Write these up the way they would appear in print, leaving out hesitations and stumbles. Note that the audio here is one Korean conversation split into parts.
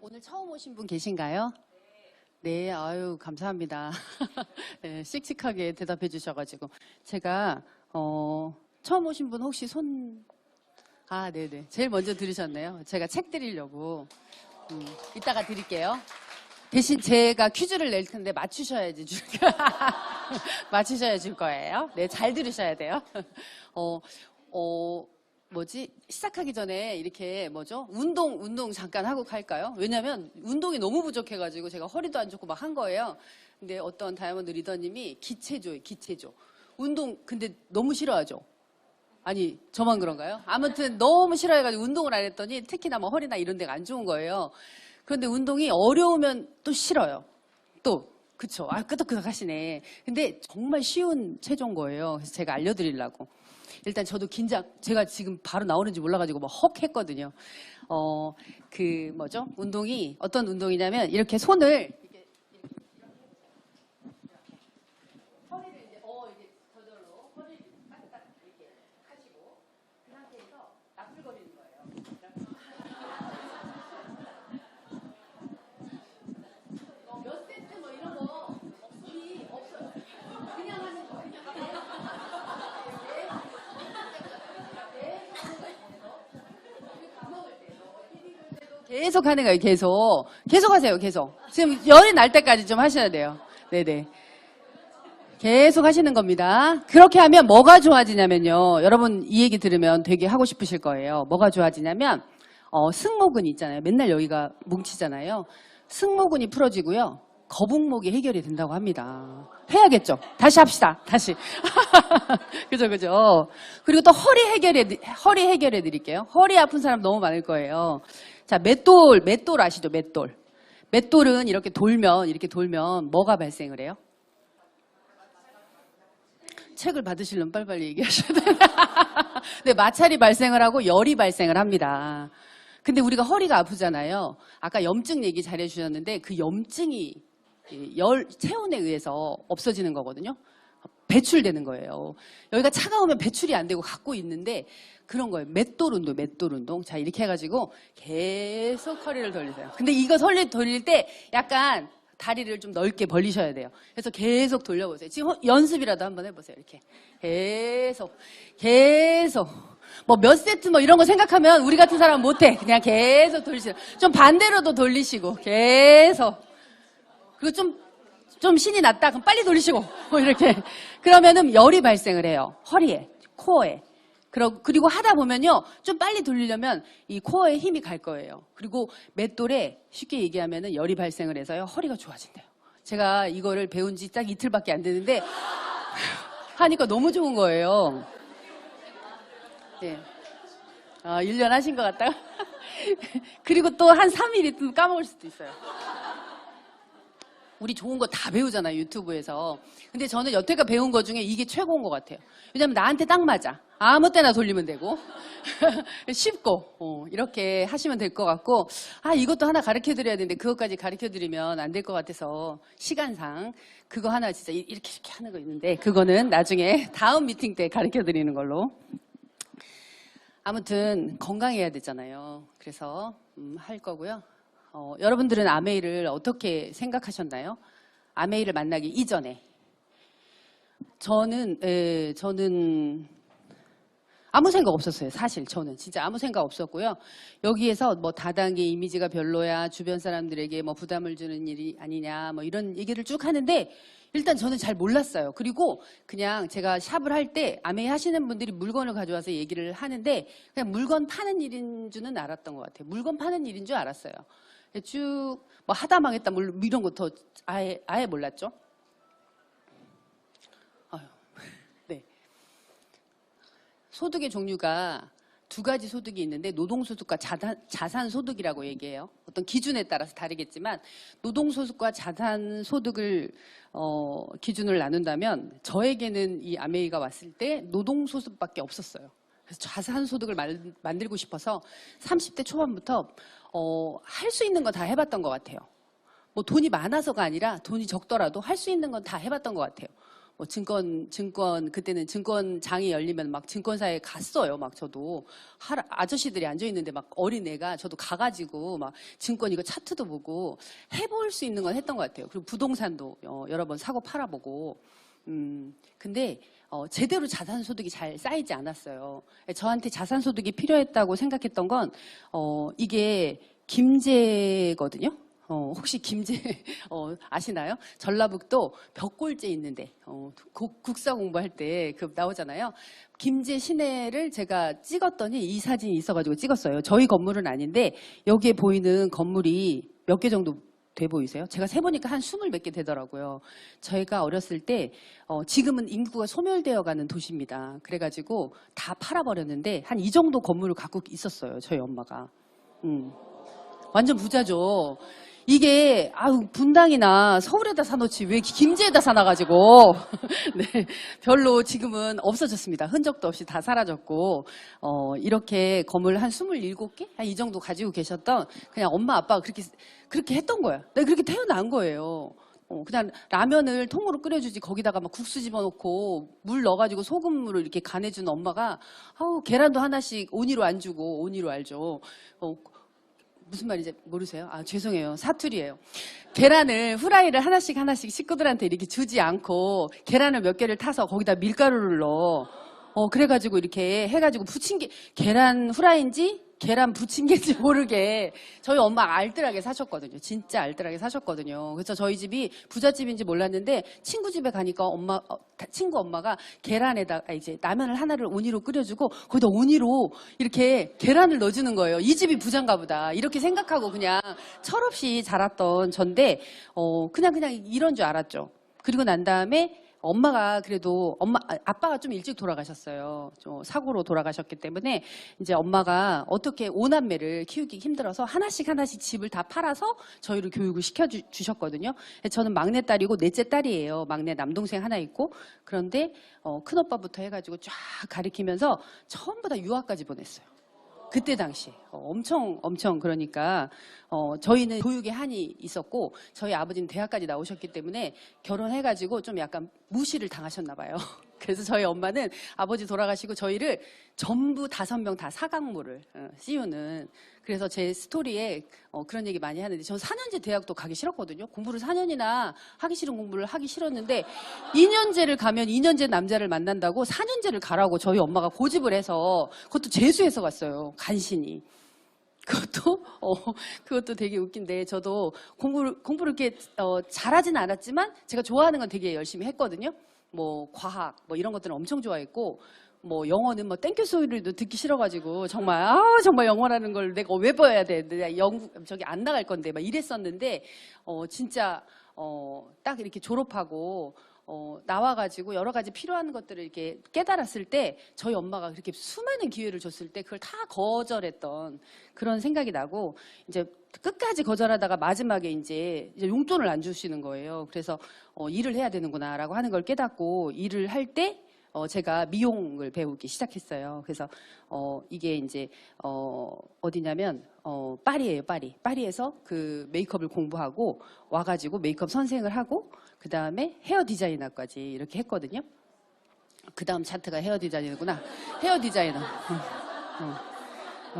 오늘 처음 오신 분 계신가요? 네, 아유, 감사합니다. 네, 씩씩하게 대답해 주셔가지고. 제가, 처음 오신 분 혹시 네네. 제일 먼저 들으셨네요. 제가 책 드리려고. 이따가 드릴게요. 대신 제가 퀴즈를 낼 텐데 맞추셔야지 맞추셔야 줄 거예요. 네, 잘 들으셔야 돼요. 어, 시작하기 전에 이렇게 운동 잠깐 하고 갈까요? 왜냐면 운동이 너무 부족해가지고 제가 허리도 안 좋고 막 한 거예요. 근데 어떤 다이아몬드 리더님이 기체조예요, 기체조. 운동, 근데 너무 싫어하죠? 아니, 저만 그런가요? 아무튼 너무 싫어해가지고 운동을 안 했더니 특히나 뭐 허리나 이런 데가 안 좋은 거예요. 그런데 운동이 어려우면 또 싫어요. 또, 그쵸. 끄덕끄덕 하시네. 근데 정말 쉬운 체조인 거예요. 그래서 제가 알려드리려고. 일단 저도 제가 지금 바로 나오는지 몰라가지고 막 헉 했거든요. 운동이, 어떤 운동이냐면 이렇게 손을, 허리를 이제 저절로 허리를 딱딱 이렇게 하시고, 그 상태에서 나풀거리는 거예요. 몇 세트 뭐 이런 거 없어요. 그냥 하는 거예요. 계속 하는 거예요, 계속. 계속 하세요, 계속. 지금 열이 날 때까지 좀 하셔야 돼요. 네네. 계속 하시는 겁니다. 그렇게 하면 뭐가 좋아지냐면요. 여러분 이 얘기 들으면 되게 하고 싶으실 거예요. 뭐가 좋아지냐면, 승모근 있잖아요. 맨날 여기가 뭉치잖아요. 승모근이 풀어지고요. 거북목이 해결이 된다고 합니다. 해야겠죠? 다시 합시다. 다시. 그죠. 그리고 또 허리 해결해 드릴게요. 허리 아픈 사람 너무 많을 거예요. 자, 맷돌 아시죠? 맷돌. 맷돌은 이렇게 돌면 뭐가 발생을 해요? 책을 받으시려면 빨리빨리 얘기하셔야 돼요. 네, 마찰이 발생을 하고 열이 발생을 합니다. 근데 우리가 허리가 아프잖아요. 아까 염증 얘기 잘 해주셨는데 그 염증이 체온에 의해서 없어지는 거거든요. 배출되는 거예요. 여기가 차가우면 배출이 안 되고 갖고 있는데 그런 거예요. 맷돌 운동. 자, 이렇게 해가지고 계속 허리를 돌리세요. 근데 이거 돌릴 때 약간 다리를 좀 넓게 벌리셔야 돼요. 그래서 계속 돌려보세요. 지금 연습이라도 한번 해보세요. 이렇게. 계속. 뭐 몇 세트 뭐 이런 거 생각하면 우리 같은 사람은 못해. 그냥 계속 돌리시고. 좀 반대로도 돌리시고. 계속. 그리고 좀 신이 났다. 그럼 빨리 돌리시고. 뭐 이렇게. 그러면은 열이 발생을 해요. 허리에, 코어에. 그리고 하다 보면요. 좀 빨리 돌리려면 이 코어에 힘이 갈 거예요. 그리고 맷돌에 쉽게 얘기하면은 열이 발생을 해서요. 허리가 좋아진대요. 제가 이거를 배운 지 딱 이틀밖에 안 되는데 하니까 너무 좋은 거예요. 네. 1년 하신 것 같다가. 그리고 또 한 3일 있으면 까먹을 수도 있어요. 우리 좋은 거 다 배우잖아요, 유튜브에서. 근데 저는 여태껏 배운 거 중에 이게 최고인 것 같아요. 왜냐면 나한테 딱 맞아. 아무 때나 돌리면 되고. 쉽고, 이렇게 하시면 될 것 같고. 이것도 하나 가르쳐 드려야 되는데, 그것까지 가르쳐 드리면 안 될 것 같아서, 시간상. 그거 하나 진짜 이렇게 하는 거 있는데, 그거는 나중에 다음 미팅 때 가르쳐 드리는 걸로. 아무튼, 건강해야 되잖아요. 그래서, 할 거고요. 여러분들은 아메이를 어떻게 생각하셨나요? 아메이를 만나기 이전에. 저는 아무 생각 없었어요. 사실 저는 진짜 아무 생각 없었고요. 여기에서 뭐 다단계 이미지가 별로야, 주변 사람들에게 뭐 부담을 주는 일이 아니냐, 뭐 이런 얘기를 쭉 하는데 일단 저는 잘 몰랐어요. 그리고 그냥 제가 샵을 할 때 아메이 하시는 분들이 물건을 가져와서 얘기를 하는데 그냥 물건 파는 일인 줄은 알았던 것 같아요. 물건 파는 일인 줄 알았어요. 쭉 뭐 하다 망했다 뭐 이런 거 더 아예 몰랐죠. 네. 소득의 종류가 두 가지 소득이 있는데 노동소득과 자산소득이라고 얘기해요. 어떤 기준에 따라서 다르겠지만 노동소득과 자산소득을 기준을 나눈다면 저에게는 이 아메이가 왔을 때 노동소득밖에 없었어요. 그래서 자산소득을 만들고 싶어서 30대 초반부터 할 수 있는 거 다 해봤던 것 같아요. 뭐 돈이 많아서가 아니라 돈이 적더라도 할 수 있는 건 다 해봤던 것 같아요. 뭐 증권 그때는 증권장이 열리면 막 증권사에 갔어요. 막 저도 아저씨들이 앉아 있는데 막 어린애가 저도 가가지고 막 증권 이거 차트도 보고 해볼 수 있는 건 했던 것 같아요. 그리고 부동산도 여러 번 사고 팔아보고. 근데 제대로 자산소득이 잘 쌓이지 않았어요. 저한테 자산소득이 필요했다고 생각했던 건 이게 김제거든요. 혹시 김제 아시나요? 전라북도 벽골제 있는데 국사 공부할 때 그 나오잖아요. 김제 시내를 제가 찍었더니 이 사진이 있어가지고 찍었어요. 저희 건물은 아닌데 여기에 보이는 건물이 몇 개 정도 돼 보이세요? 제가 세보니까 한 20 몇 개 되더라고요. 저희가 어렸을 때 지금은 인구가 소멸되어 가는 도시입니다. 그래가지고 다 팔아버렸는데 한 이 정도 건물을 갖고 있었어요. 저희 엄마가. 완전 부자죠. 이게 분당이나 서울에다 사놓지 왜 김제에다 사놔가지고 네, 별로 지금은 없어졌습니다. 흔적도 없이 다 사라졌고 이렇게 건물 한 27개? 한 이 정도 가지고 계셨던 그냥 엄마 아빠가 그렇게 했던 거야. 내가 그렇게 태어난 거예요. 그냥 라면을 통으로 끓여주지 거기다가 막 국수 집어넣고 물 넣어가지고 소금으로 이렇게 간해주는 엄마가 계란도 하나씩 온이로 안 주고 온이로 알죠. 무슨 말인지 모르세요? 죄송해요. 사투리예요. 계란을 후라이를 하나씩 식구들한테 이렇게 주지 않고 계란을 몇 개를 타서 거기다 밀가루를 넣어. 그래가지고 이렇게 해가지고 부침개 계란 후라이인지 계란 부침개인지 모르게 저희 엄마 알뜰하게 사셨거든요. 진짜 알뜰하게 사셨거든요. 그래서 저희 집이 부잣집인지 몰랐는데 친구 집에 가니까 친구 엄마가 계란에다가 이제 라면을 하나를 온이로 끓여주고 거기다 온이로 이렇게 계란을 넣어주는 거예요. 이 집이 부자인가 보다. 이렇게 생각하고 그냥 철없이 자랐던 전데 그냥 이런 줄 알았죠. 그리고 난 다음에 엄마가 그래도 아빠가 좀 일찍 돌아가셨어요. 좀 사고로 돌아가셨기 때문에 이제 엄마가 어떻게 5남매를 키우기 힘들어서 하나씩 집을 다 팔아서 저희를 교육을 시켜주셨거든요. 저는 막내딸이고 넷째 딸이에요. 막내 남동생 하나 있고. 그런데 큰오빠부터 해가지고 쫙 가리키면서 전부 다 유학까지 보냈어요. 그때 당시에 엄청 그러니까 저희는 교육에 한이 있었고 저희 아버지는 대학까지 나오셨기 때문에 결혼해가지고 좀 약간 무시를 당하셨나 봐요. 그래서 저희 엄마는 아버지 돌아가시고 저희를 전부 5명 다 사각모를 씌우는. 그래서 제 스토리에 그런 얘기 많이 하는데 전 4년제 대학도 가기 싫었거든요. 공부를 4년이나 하기 싫은 공부를 하기 싫었는데 2년제를 가면 2년제 남자를 만난다고 4년제를 가라고 저희 엄마가 고집을 해서 그것도 재수해서 갔어요. 간신히. 그것도 되게 웃긴데 저도 공부를 이렇게 잘하지는 않았지만 제가 좋아하는 건 되게 열심히 했거든요. 뭐 과학 뭐 이런 것들은 엄청 좋아했고 뭐 영어는 뭐 땡큐 소리도 듣기 싫어가지고 정말 영어라는 걸 내가 왜 배워야 돼? 내가 저기 안 나갈 건데 막 이랬었는데 진짜 딱 이렇게 졸업하고 나와가지고 여러 가지 필요한 것들을 이렇게 깨달았을 때 저희 엄마가 그렇게 수많은 기회를 줬을 때 그걸 다 거절했던 그런 생각이 나고 이제 끝까지 거절하다가 마지막에 이제 용돈을 안 주시는 거예요. 그래서 일을 해야 되는구나라고 하는 걸 깨닫고 일을 할 때 제가 미용을 배우기 시작했어요. 그래서 이게 이제 어디냐면 파리예요, 파리. 파리에서 그 메이크업을 공부하고 와가지고 메이크업 선생을 하고 그 다음에 헤어 디자이너까지 이렇게 했거든요. 그 다음 차트가 헤어 디자이너구나. 헤어 디자이너.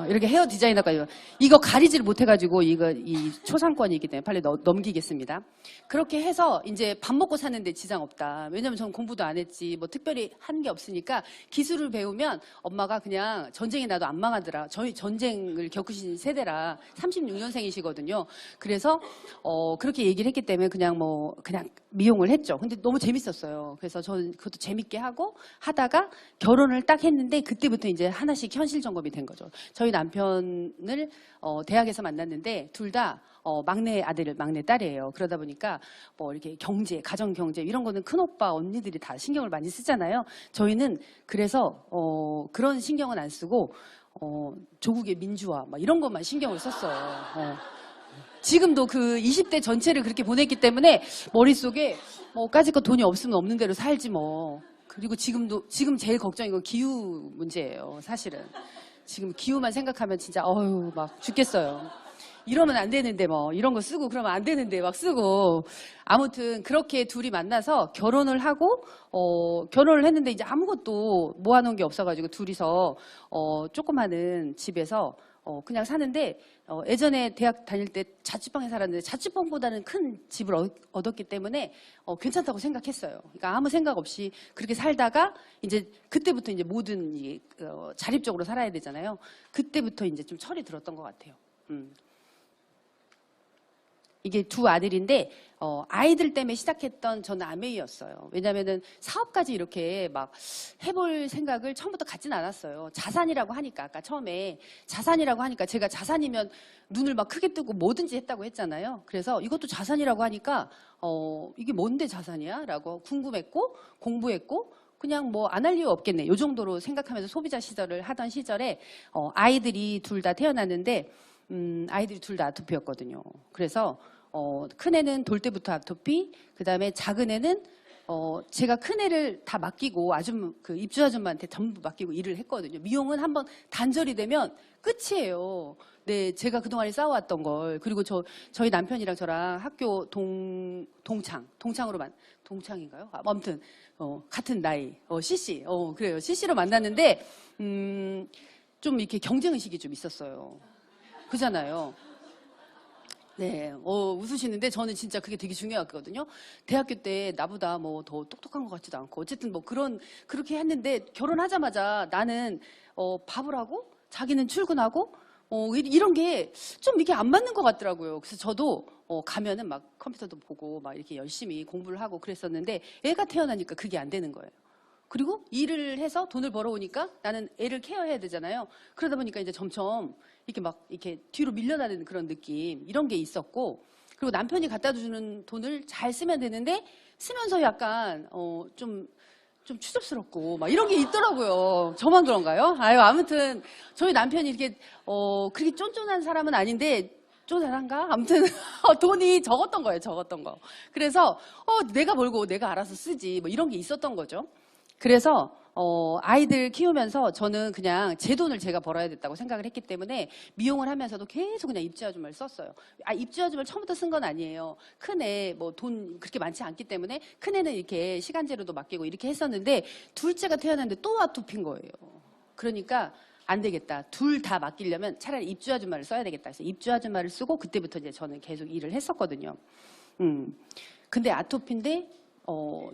이렇게 헤어 디자이너까지. 이거 가리지를 못해가지고 이 초상권이기 때문에 빨리 넘기겠습니다. 그렇게 해서 이제 밥 먹고 사는데 지장 없다. 왜냐면 전 공부도 안 했지. 뭐 특별히 한 게 없으니까 기술을 배우면 엄마가 그냥 전쟁이 나도 안 망하더라. 저희 전쟁을 겪으신 세대라 36년생이시거든요. 그래서 그렇게 얘기를 했기 때문에 그냥 미용을 했죠. 근데 너무 재밌었어요. 그래서 저는 그것도 재밌게 하다가 결혼을 딱 했는데 그때부터 이제 하나씩 현실 점검이 된 거죠. 저희 남편을 대학에서 만났는데 둘 다 막내 아들, 막내 딸이에요. 그러다 보니까 뭐 이렇게 경제, 가정 경제 이런 거는 큰 오빠, 언니들이 다 신경을 많이 쓰잖아요. 저희는 그래서 그런 신경은 안 쓰고 조국의 민주화 막 이런 것만 신경을 썼어요. 지금도 그 20대 전체를 그렇게 보냈기 때문에 머릿속에 까짓 돈이 없으면 없는 대로 살지 뭐. 그리고 지금 제일 걱정인 건 기후 문제예요. 사실은. 지금 기후만 생각하면 진짜 막 죽겠어요. 이러면 안 되는데 뭐 이런 거 쓰고 그러면 안 되는데 막 쓰고 아무튼 그렇게 둘이 만나서 결혼을 하고 결혼을 했는데 이제 아무것도 모아놓은 게 없어가지고 둘이서 조그마한 집에서 그냥 사는데 예전에 대학 다닐 때 자취방에 살았는데 자취방보다는 큰 집을 얻었기 때문에 괜찮다고 생각했어요. 그러니까 아무 생각 없이 그렇게 살다가 이제 그때부터 이제 모든 자립적으로 살아야 되잖아요. 그때부터 이제 좀 철이 들었던 것 같아요. 이게 두 아들인데 아이들 때문에 시작했던 저는 아메이였어요. 왜냐하면은 사업까지 이렇게 막 해볼 생각을 처음부터 갖진 않았어요. 자산이라고 하니까 아까 처음에 자산이라고 하니까 제가 자산이면 눈을 막 크게 뜨고 뭐든지 했다고 했잖아요. 그래서 이것도 자산이라고 하니까 이게 뭔데 자산이야? 라고 궁금했고 공부했고 그냥 뭐 안 할 이유 없겠네. 이 정도로 생각하면서 소비자 시절을 하던 시절에 아이들이 둘 다 태어났는데 아이들이 둘 다 아토피였거든요. 그래서 큰애는 돌 때부터 아토피, 그 다음에 작은 애는 제가 큰애를 다 맡기고 그 입주 아줌마한테 전부 맡기고 일을 했거든요. 미용은 한번 단절이 되면 끝이에요. 네, 제가 그동안에 쌓아왔던 걸. 그리고 저희 남편이랑 저랑 학교 동창인가요? 아무튼 같은 나이, CC, 그래요. CC로 만났는데 좀 이렇게 경쟁의식이 좀 있었어요. 그잖아요. 네, 웃으시는데 저는 진짜 그게 되게 중요했거든요. 대학교 때 나보다 뭐 더 똑똑한 것 같지도 않고 어쨌든 뭐 그렇게 했는데 결혼하자마자 나는 밥을 하고 자기는 출근하고 이런 게 좀 이렇게 안 맞는 것 같더라고요. 그래서 저도 가면은 막 컴퓨터도 보고 막 이렇게 열심히 공부를 하고 그랬었는데 애가 태어나니까 그게 안 되는 거예요. 그리고 일을 해서 돈을 벌어오니까 나는 애를 케어해야 되잖아요. 그러다 보니까 이제 점점 이렇게 뒤로 밀려나는 그런 느낌, 이런 게 있었고, 그리고 남편이 갖다 주는 돈을 잘 쓰면 되는데, 쓰면서 약간, 좀 추접스럽고, 막 이런 게 있더라고요. 저만 그런가요? 아무튼, 저희 남편이 이렇게, 그렇게 쫀쫀한 사람은 아닌데, 쫀쫀한가? 아무튼, 돈이 적었던 거예요, 적었던 거. 그래서, 내가 벌고 내가 알아서 쓰지, 뭐 이런 게 있었던 거죠. 그래서 아이들 키우면서 저는 그냥 제 돈을 제가 벌어야 됐다고 생각을 했기 때문에 미용을 하면서도 계속 그냥 입주 아줌마를 썼어요. 입주 아줌마를 처음부터 쓴 건 아니에요. 큰애 뭐 돈 그렇게 많지 않기 때문에 큰애는 이렇게 시간제로도 맡기고 이렇게 했었는데 둘째가 태어났는데 또 아토피인 거예요. 그러니까 안 되겠다. 둘 다 맡기려면 차라리 입주 아줌마를 써야 되겠다 해서 입주 아줌마를 쓰고 그때부터 이제 저는 계속 일을 했었거든요. 근데 아토피인데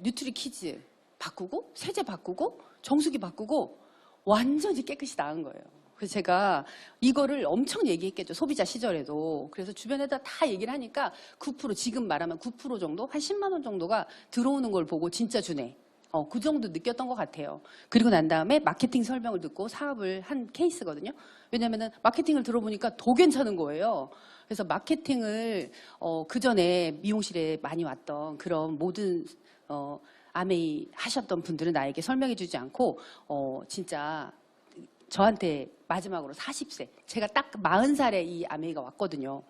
뉴트리키즈 바꾸고 세제 바꾸고 정수기 바꾸고 완전히 깨끗이 나은 거예요. 그래서 제가 이거를 엄청 얘기했겠죠. 소비자 시절에도. 그래서 주변에다 다 얘기를 하니까 9% 지금 말하면 9% 정도? 한 10만 원 정도가 들어오는 걸 보고 진짜 주네. 그 정도 느꼈던 것 같아요. 그리고 난 다음에 마케팅 설명을 듣고 사업을 한 케이스거든요. 왜냐면은 마케팅을 들어보니까 더 괜찮은 거예요. 그래서 마케팅을 그 전에 미용실에 많이 왔던 그런 모든 아메이 하셨던 분들은 나에게 설명해 주지 않고 진짜 저한테 마지막으로 40세 제가 딱 40살에 이 아메이가 왔거든요.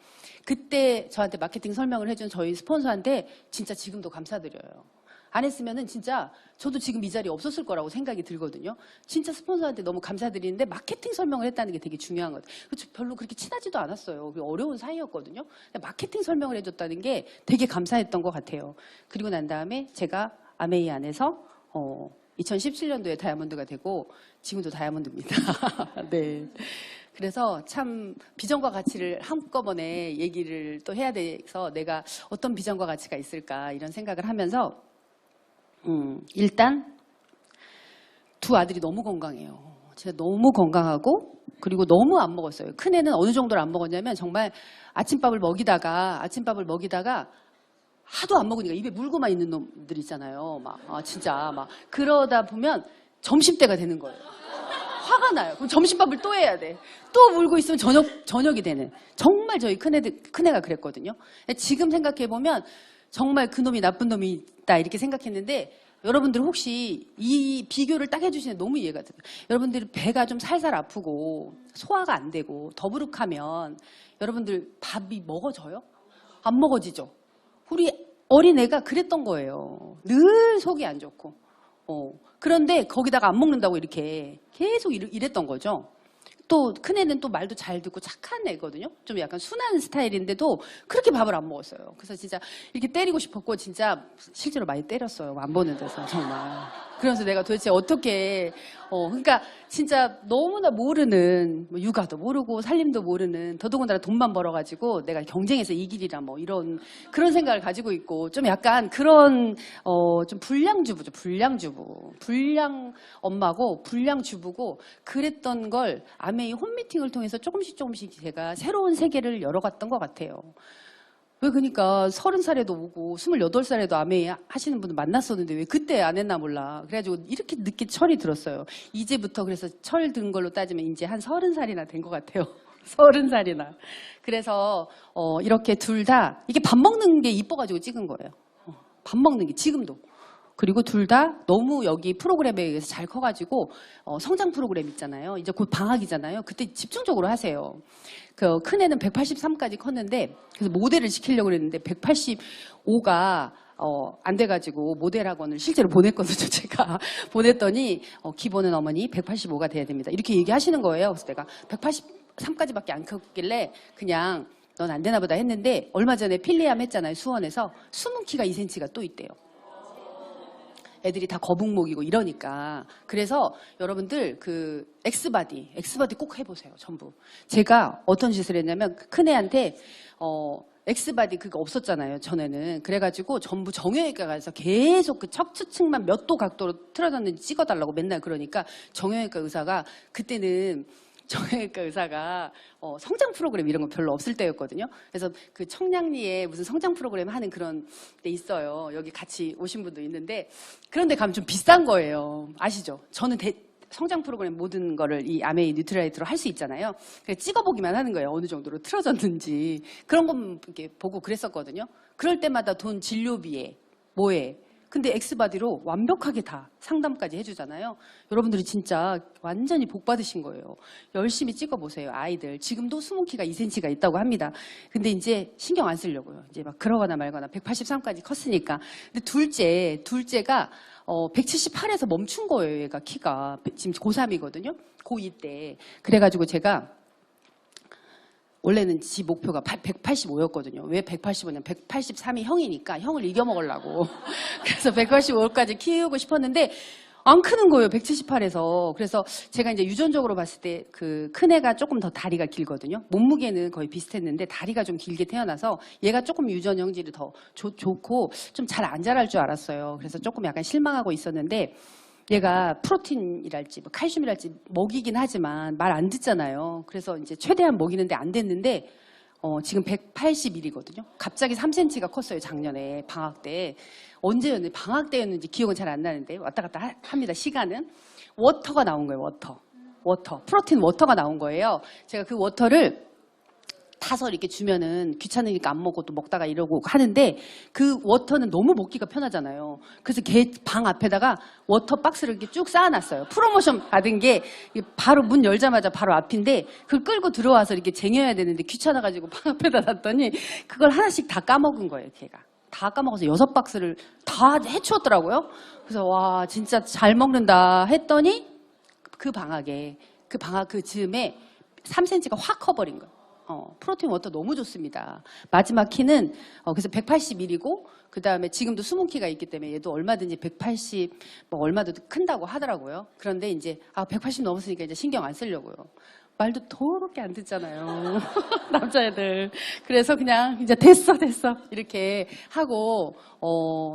그때 저한테 마케팅 설명을 해준 저희 스폰서한테 진짜 지금도 감사드려요. 안 했으면은 진짜 저도 지금 이 자리에 없었을 거라고 생각이 들거든요. 진짜 스폰서한테 너무 감사드리는데 마케팅 설명을 했다는 게 되게 중요한 것 같아요. 별로 그렇게 친하지도 않았어요. 어려운 사이였거든요. 마케팅 설명을 해줬다는 게 되게 감사했던 것 같아요. 그리고 난 다음에 제가 아메이 안에서 2017년도에 다이아몬드가 되고 지금도 다이아몬드입니다. 네. 그래서 참 비전과 가치를 한꺼번에 얘기를 또 해야 돼서 내가 어떤 비전과 가치가 있을까 이런 생각을 하면서 일단 두 아들이 너무 건강해요. 제가 너무 건강하고 그리고 너무 안 먹었어요. 큰애는 어느 정도로 안 먹었냐면 정말 아침밥을 먹이다가 하도 안 먹으니까 입에 물고만 있는 놈들 있잖아요. 진짜 그러다 보면 점심때가 되는 거예요. 화가 나요. 그럼 점심밥을 또 해야 돼. 또 물고 있으면 저녁이 되는. 정말 저희 큰애가 그랬거든요. 지금 생각해보면 정말 그놈이 나쁜 놈이 있다 이렇게 생각했는데 여러분들 혹시 이 비교를 딱 해주시면 너무 이해가 돼요. 여러분들이 배가 좀 살살 아프고 소화가 안 되고 더부룩하면 여러분들 밥이 먹어져요? 안 먹어지죠? 우리 어린애가 그랬던 거예요. 늘 속이 안 좋고. 그런데 거기다가 안 먹는다고 이렇게 계속 이랬던 거죠. 또 큰애는 또 말도 잘 듣고 착한 애거든요. 좀 약간 순한 스타일인데도 그렇게 밥을 안 먹었어요. 그래서 진짜 이렇게 때리고 싶었고 진짜 실제로 많이 때렸어요. 안 보는 데서 정말. 그래서 내가 도대체 어떻게 그러니까 진짜 너무나 모르는 뭐 육아도 모르고 살림도 모르는 더더군다나 돈만 벌어가지고 내가 경쟁에서 이기리라 뭐 이런 그런 생각을 가지고 있고 좀 약간 그런 좀 불량주부죠. 불량 엄마고 불량주부고 그랬던 걸 아메이 홈미팅을 통해서 조금씩 제가 새로운 세계를 열어갔던 것 같아요. 왜 그러니까 30살에도 오고 28살에도 아메이 하시는 분들 만났었는데 왜 그때 안 했나 몰라. 그래가지고 이렇게 늦게 철이 들었어요. 이제부터 그래서 철 든 걸로 따지면 이제 한 30살이나 된 것 같아요. 30살이나. 그래서 이렇게 둘 다 이게 밥 먹는 게 이뻐가지고 찍은 거예요. 밥 먹는 게 지금도. 그리고 둘 다 너무 여기 프로그램에 의해서 잘 커가지고 성장 프로그램 있잖아요. 이제 곧 방학이잖아요. 그때 집중적으로 하세요. 그 큰애는 183까지 컸는데 그래서 모델을 시키려고 그랬는데 185가 안 돼가지고 모델 학원을 실제로 보냈거든요. 제가 보냈더니 기본은 어머니 185가 돼야 됩니다. 이렇게 얘기하시는 거예요. 그래서 내가 183까지밖에 안 컸길래 그냥 넌 안 되나 보다 했는데 얼마 전에 필리암 했잖아요. 수원에서 숨은 키가 2cm가 또 있대요. 애들이 다 거북목이고 이러니까. 그래서 여러분들 그 엑스바디 꼭 해보세요. 전부. 제가 어떤 짓을 했냐면 큰애한테 엑스바디 그거 없었잖아요. 전에는. 그래가지고 전부 정형외과 가서 계속 그 척추측만 몇 도 각도로 틀어졌는지 찍어달라고 맨날 그러니까 정형외과 의사가 그때는 정형외과 의사가 성장 프로그램 이런 거 별로 없을 때였거든요. 그래서 그 청량리에 무슨 성장 프로그램 하는 그런 데 있어요. 여기 같이 오신 분도 있는데 그런데 가면 좀 비싼 거예요. 아시죠? 저는 성장 프로그램 모든 거를 이 아메이 뉴트라이트로 할 수 있잖아요. 그래서 찍어보기만 하는 거예요. 어느 정도로 틀어졌는지. 그런 거 이렇게 보고 그랬었거든요. 그럴 때마다 돈 진료비에 뭐에 근데 엑스바디로 완벽하게 다 상담까지 해주잖아요. 여러분들이 진짜 완전히 복 받으신 거예요. 열심히 찍어보세요, 아이들. 지금도 숨은 키가 2cm가 있다고 합니다. 근데 이제 신경 안 쓰려고요. 이제 막 그러거나 말거나 183까지 컸으니까. 근데 둘째가 178에서 멈춘 거예요, 얘가 키가. 지금 고3이거든요. 고2 때. 그래가지고 제가 원래는 지 목표가 185였거든요. 왜 185냐면 183이 형이니까 형을 이겨먹으려고. 그래서 185까지 키우고 싶었는데 안 크는 거예요. 178에서. 그래서 제가 이제 유전적으로 봤을 때 그 큰애가 조금 더 다리가 길거든요. 몸무게는 거의 비슷했는데 다리가 좀 길게 태어나서 얘가 조금 유전 형질이 더 좋고 좀 잘 안 자랄 줄 알았어요. 그래서 조금 약간 실망하고 있었는데 얘가 프로틴이랄지 뭐 칼슘이랄지 먹이긴 하지만 말 안 듣잖아요. 그래서 이제 최대한 먹이는데 안 됐는데 지금 181이거든요. 갑자기 3cm가 컸어요. 작년에 방학 때. 언제였는지 방학 때였는지 기억은 잘 안 나는데 왔다 갔다 합니다. 시간은. 워터가 나온 거예요. 워터. 프로틴 워터가 나온 거예요. 제가 그 워터를 타서 이렇게 주면은 귀찮으니까 안 먹고 또 먹다가 이러고 하는데 그 워터는 너무 먹기가 편하잖아요. 그래서 걔 방 앞에다가 워터 박스를 이렇게 쭉 쌓아놨어요. 프로모션 받은 게 바로 문 열자마자 바로 앞인데 그걸 끌고 들어와서 이렇게 쟁여야 되는데 귀찮아가지고 방 앞에다 놨더니 그걸 하나씩 다 까먹은 거예요. 걔가. 다 까먹어서 6박스를 다 해치웠더라고요. 그래서 와 진짜 잘 먹는다 했더니 그 방학에 그 즈음에 3cm가 확 커버린 거예요. 프로틴 워터 너무 좋습니다. 마지막 키는 그래서 181이고 그 다음에 지금도 숨은 키가 있기 때문에 얘도 얼마든지 180 뭐 얼마든지 큰다고 하더라고요. 그런데 이제 180 넘었으니까 이제 신경 안 쓰려고요. 말도 더럽게 안 듣잖아요. 남자애들. 그래서 그냥 이제 됐어 이렇게 하고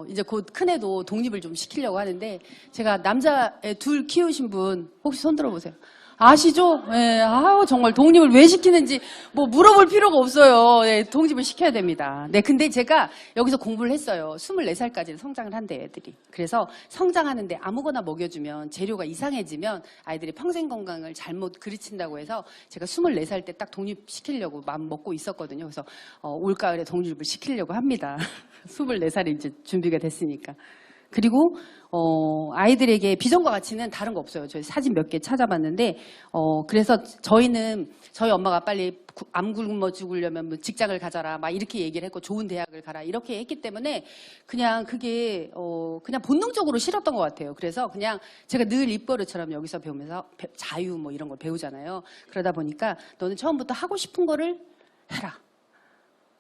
이제 곧 큰애도 독립을 좀 시키려고 하는데 제가 남자애 둘 키우신 분 혹시 손 들어보세요. 아시죠? 예, 정말 독립을 왜 시키는지 뭐 물어볼 필요가 없어요. 예, 독립을 시켜야 됩니다. 네, 근데 제가 여기서 공부를 했어요. 24살까지는 성장을 한대요, 애들이. 그래서 성장하는데 아무거나 먹여주면 재료가 이상해지면 아이들이 평생 건강을 잘못 그르친다고 해서 제가 24살 때 딱 독립시키려고 마음 먹고 있었거든요. 그래서 올가을에 독립을 시키려고 합니다. 24살이 이제 준비가 됐으니까. 그리고 아이들에게 비전과 가치는 다른 거 없어요. 저희 사진 몇 개 찾아봤는데 그래서 저희 엄마가 빨리 안 굶어 죽으려면 뭐 직장을 가져라 막 이렇게 얘기를 했고 좋은 대학을 가라 이렇게 했기 때문에 그냥 그게 그냥 본능적으로 싫었던 것 같아요. 그래서 그냥 제가 늘 입버릇처럼 여기서 배우면서 자유 뭐 이런 걸 배우잖아요. 그러다 보니까 너는 처음부터 하고 싶은 거를 해라.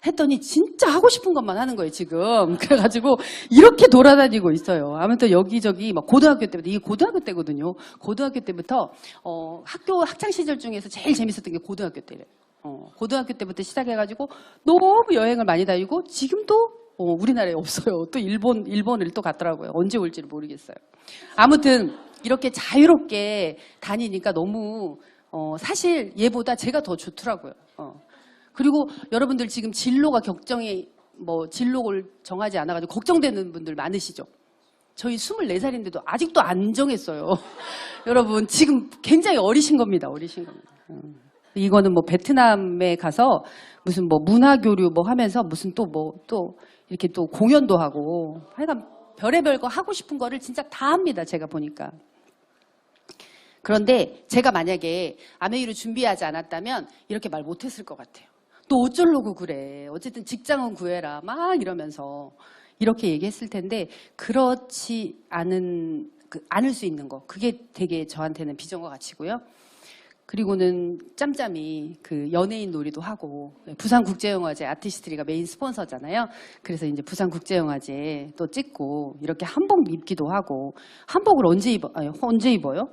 했더니 진짜 하고 싶은 것만 하는 거예요, 지금. 그래가지고 이렇게 돌아다니고 있어요. 아무튼 여기저기 막 고등학교 때부터, 이게 고등학교 때거든요. 고등학교 때부터 학교 학창 시절 중에서 제일 재밌었던 게 고등학교 때래요. 고등학교 때부터 시작해가지고 너무 여행을 많이 다니고 지금도 우리나라에 없어요. 또 일본을 또 갔더라고요. 언제 올지를 모르겠어요. 아무튼 이렇게 자유롭게 다니니까 너무 사실 얘보다 제가 더 좋더라고요. 그리고 여러분들 지금 진로가 진로를 정하지 않아가지고 걱정되는 분들 많으시죠? 저희 24살인데도 아직도 안 정했어요. 여러분 지금 굉장히 어리신 겁니다. 어리신 겁니다. 이거는 뭐 베트남에 가서 무슨 뭐 문화교류 뭐 하면서 무슨 또 이렇게 또 공연도 하고 하여간 별의별 거 하고 싶은 거를 진짜 다 합니다. 제가 보니까. 그런데 제가 만약에 아메이를 준비하지 않았다면 이렇게 말 못했을 것 같아요. 또 어쩌려고 그래. 어쨌든 직장은 구해라. 막 이러면서 이렇게 얘기했을 텐데 그렇지 않을 수 있는 거. 그게 되게 저한테는 비전과 가치고요. 그리고는 짬짬이 그 연예인 놀이도 하고 부산국제영화제 아티스트리가 메인 스폰서잖아요. 그래서 이제 부산국제영화제 또 찍고 이렇게 한복 입기도 하고 한복을 언제 입어요?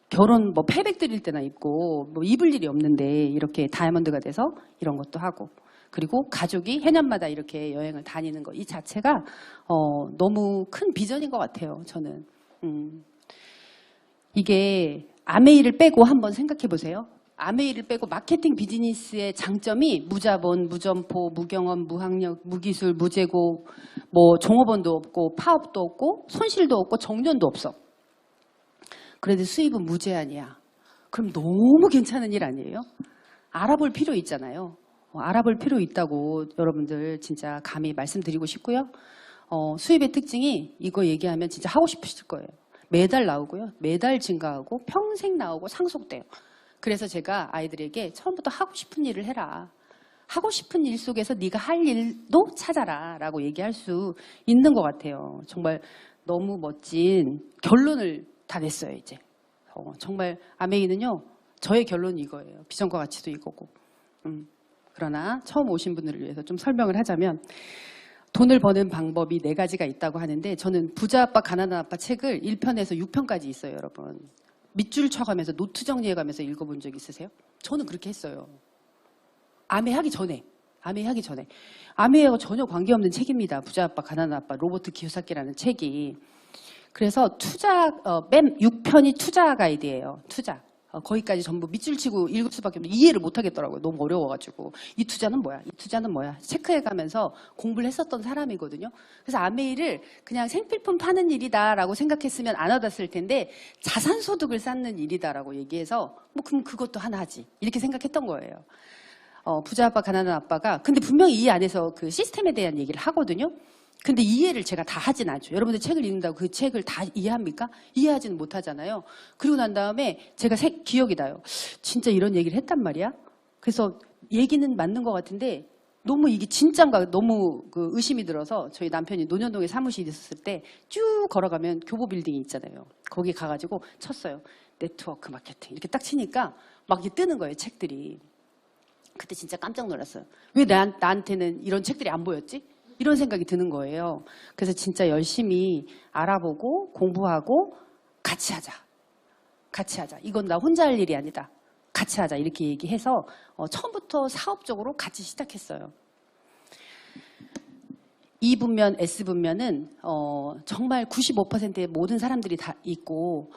결혼 뭐 패백 드릴 때나 입고 뭐 입을 일이 없는데 이렇게 다이아몬드가 돼서 이런 것도 하고 그리고 가족이 해년마다 이렇게 여행을 다니는 거 이 자체가 너무 큰 비전인 것 같아요. 저는 이게 아메이를 빼고 한번 생각해 보세요. 아메이를 빼고 마케팅 비즈니스의 장점이 무자본, 무점포, 무경험, 무학력, 무기술, 무재고 뭐 종업원도 없고 파업도 없고 손실도 없고 정년도 없어. 그런데 수입은 무제한이야. 그럼 너무 괜찮은 일 아니에요? 알아볼 필요 있잖아요. 알아볼 필요 있다고 여러분들 진짜 감히 말씀드리고 싶고요. 수입의 특징이 이거 얘기하면 진짜 하고 싶으실 거예요. 매달 나오고요. 매달 증가하고 평생 나오고 상속돼요. 그래서 제가 아이들에게 처음부터 하고 싶은 일을 해라. 하고 싶은 일 속에서 네가 할 일도 찾아라 라고 얘기할 수 있는 것 같아요. 정말 너무 멋진 결론을 다 냈어요, 이제. 정말 아메이는요, 저의 결론이 이거예요. 비전과 가치도 이거고. 그러나 처음 오신 분들을 위해서 좀 설명을 하자면 돈을 버는 방법이 4가지가 있다고 하는데 저는 부자 아빠 가난한 아빠 책을 1편에서 6편까지 있어요, 여러분. 밑줄 쳐가면서 노트 정리해가면서 읽어본 적 있으세요? 저는 그렇게 했어요. 아메하기 전에. 아메하고 전혀 관계없는 책입니다. 부자 아빠 가난한 아빠 로버트 키요사키라는 책이. 그래서 맨 6편이 투자 가이드예요. 투자. 거기까지 전부 밑줄 치고 읽을 수밖에 없는데 이해를 못 하겠더라고요. 너무 어려워가지고. 이 투자는 뭐야? 이 투자는 뭐야? 체크해가면서 공부를 했었던 사람이거든요. 그래서 아메이를 그냥 생필품 파는 일이다라고 생각했으면 안 와닿았을 텐데 자산소득을 쌓는 일이다라고 얘기해서 뭐 그럼 그것도 하나 하지. 이렇게 생각했던 거예요. 부자 아빠 가난한 아빠가 근데 분명히 이 안에서 그 시스템에 대한 얘기를 하거든요. 근데 이해를 제가 다 하진 않죠. 여러분들 책을 읽는다고 그 책을 다 이해합니까? 이해하지는 못하잖아요. 그리고 난 다음에 제가 기억이 나요. 진짜 이런 얘기를 했단 말이야? 그래서 얘기는 맞는 것 같은데 너무 이게 진짠가 너무 그 의심이 들어서 저희 남편이 논현동에 사무실에 있었을 때 쭉 걸어가면 교보 빌딩이 있잖아요. 거기 가가지고 쳤어요. 네트워크 마케팅 이렇게 딱 치니까 막 이게 뜨는 거예요. 책들이. 그때 진짜 깜짝 놀랐어요. 왜 나한테는 이런 책들이 안 보였지? 이런 생각이 드는 거예요. 그래서 진짜 열심히 알아보고 공부하고 같이 하자. 이건 나 혼자 할 일이 아니다. 같이 하자. 이렇게 얘기해서 처음부터 사업적으로 같이 시작했어요. E분면, S분면은 정말 95%의 모든 사람들이 다 있고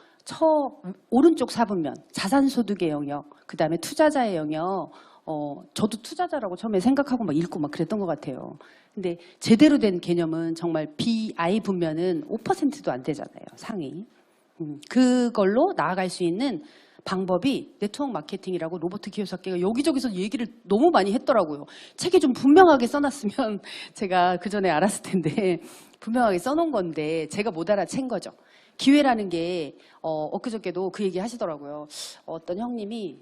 오른쪽 4분면, 자산소득의 영역, 그 다음에 투자자의 영역, 저도 투자자라고 처음에 생각하고 막 읽고 막 그랬던 것 같아요. 근데 제대로 된 개념은 정말 BI 분면은 5%도 안 되잖아요, 상위. 그걸로 나아갈 수 있는 방법이 네트워크 마케팅이라고 로버트 키요사키가 여기저기서 얘기를 너무 많이 했더라고요. 책에 좀 분명하게 써놨으면 제가 그 전에 알았을 텐데 분명하게 써놓은 건데 제가 못 알아챈 거죠. 기회라는 게 엊그저께도 그 얘기 하시더라고요. 어떤 형님이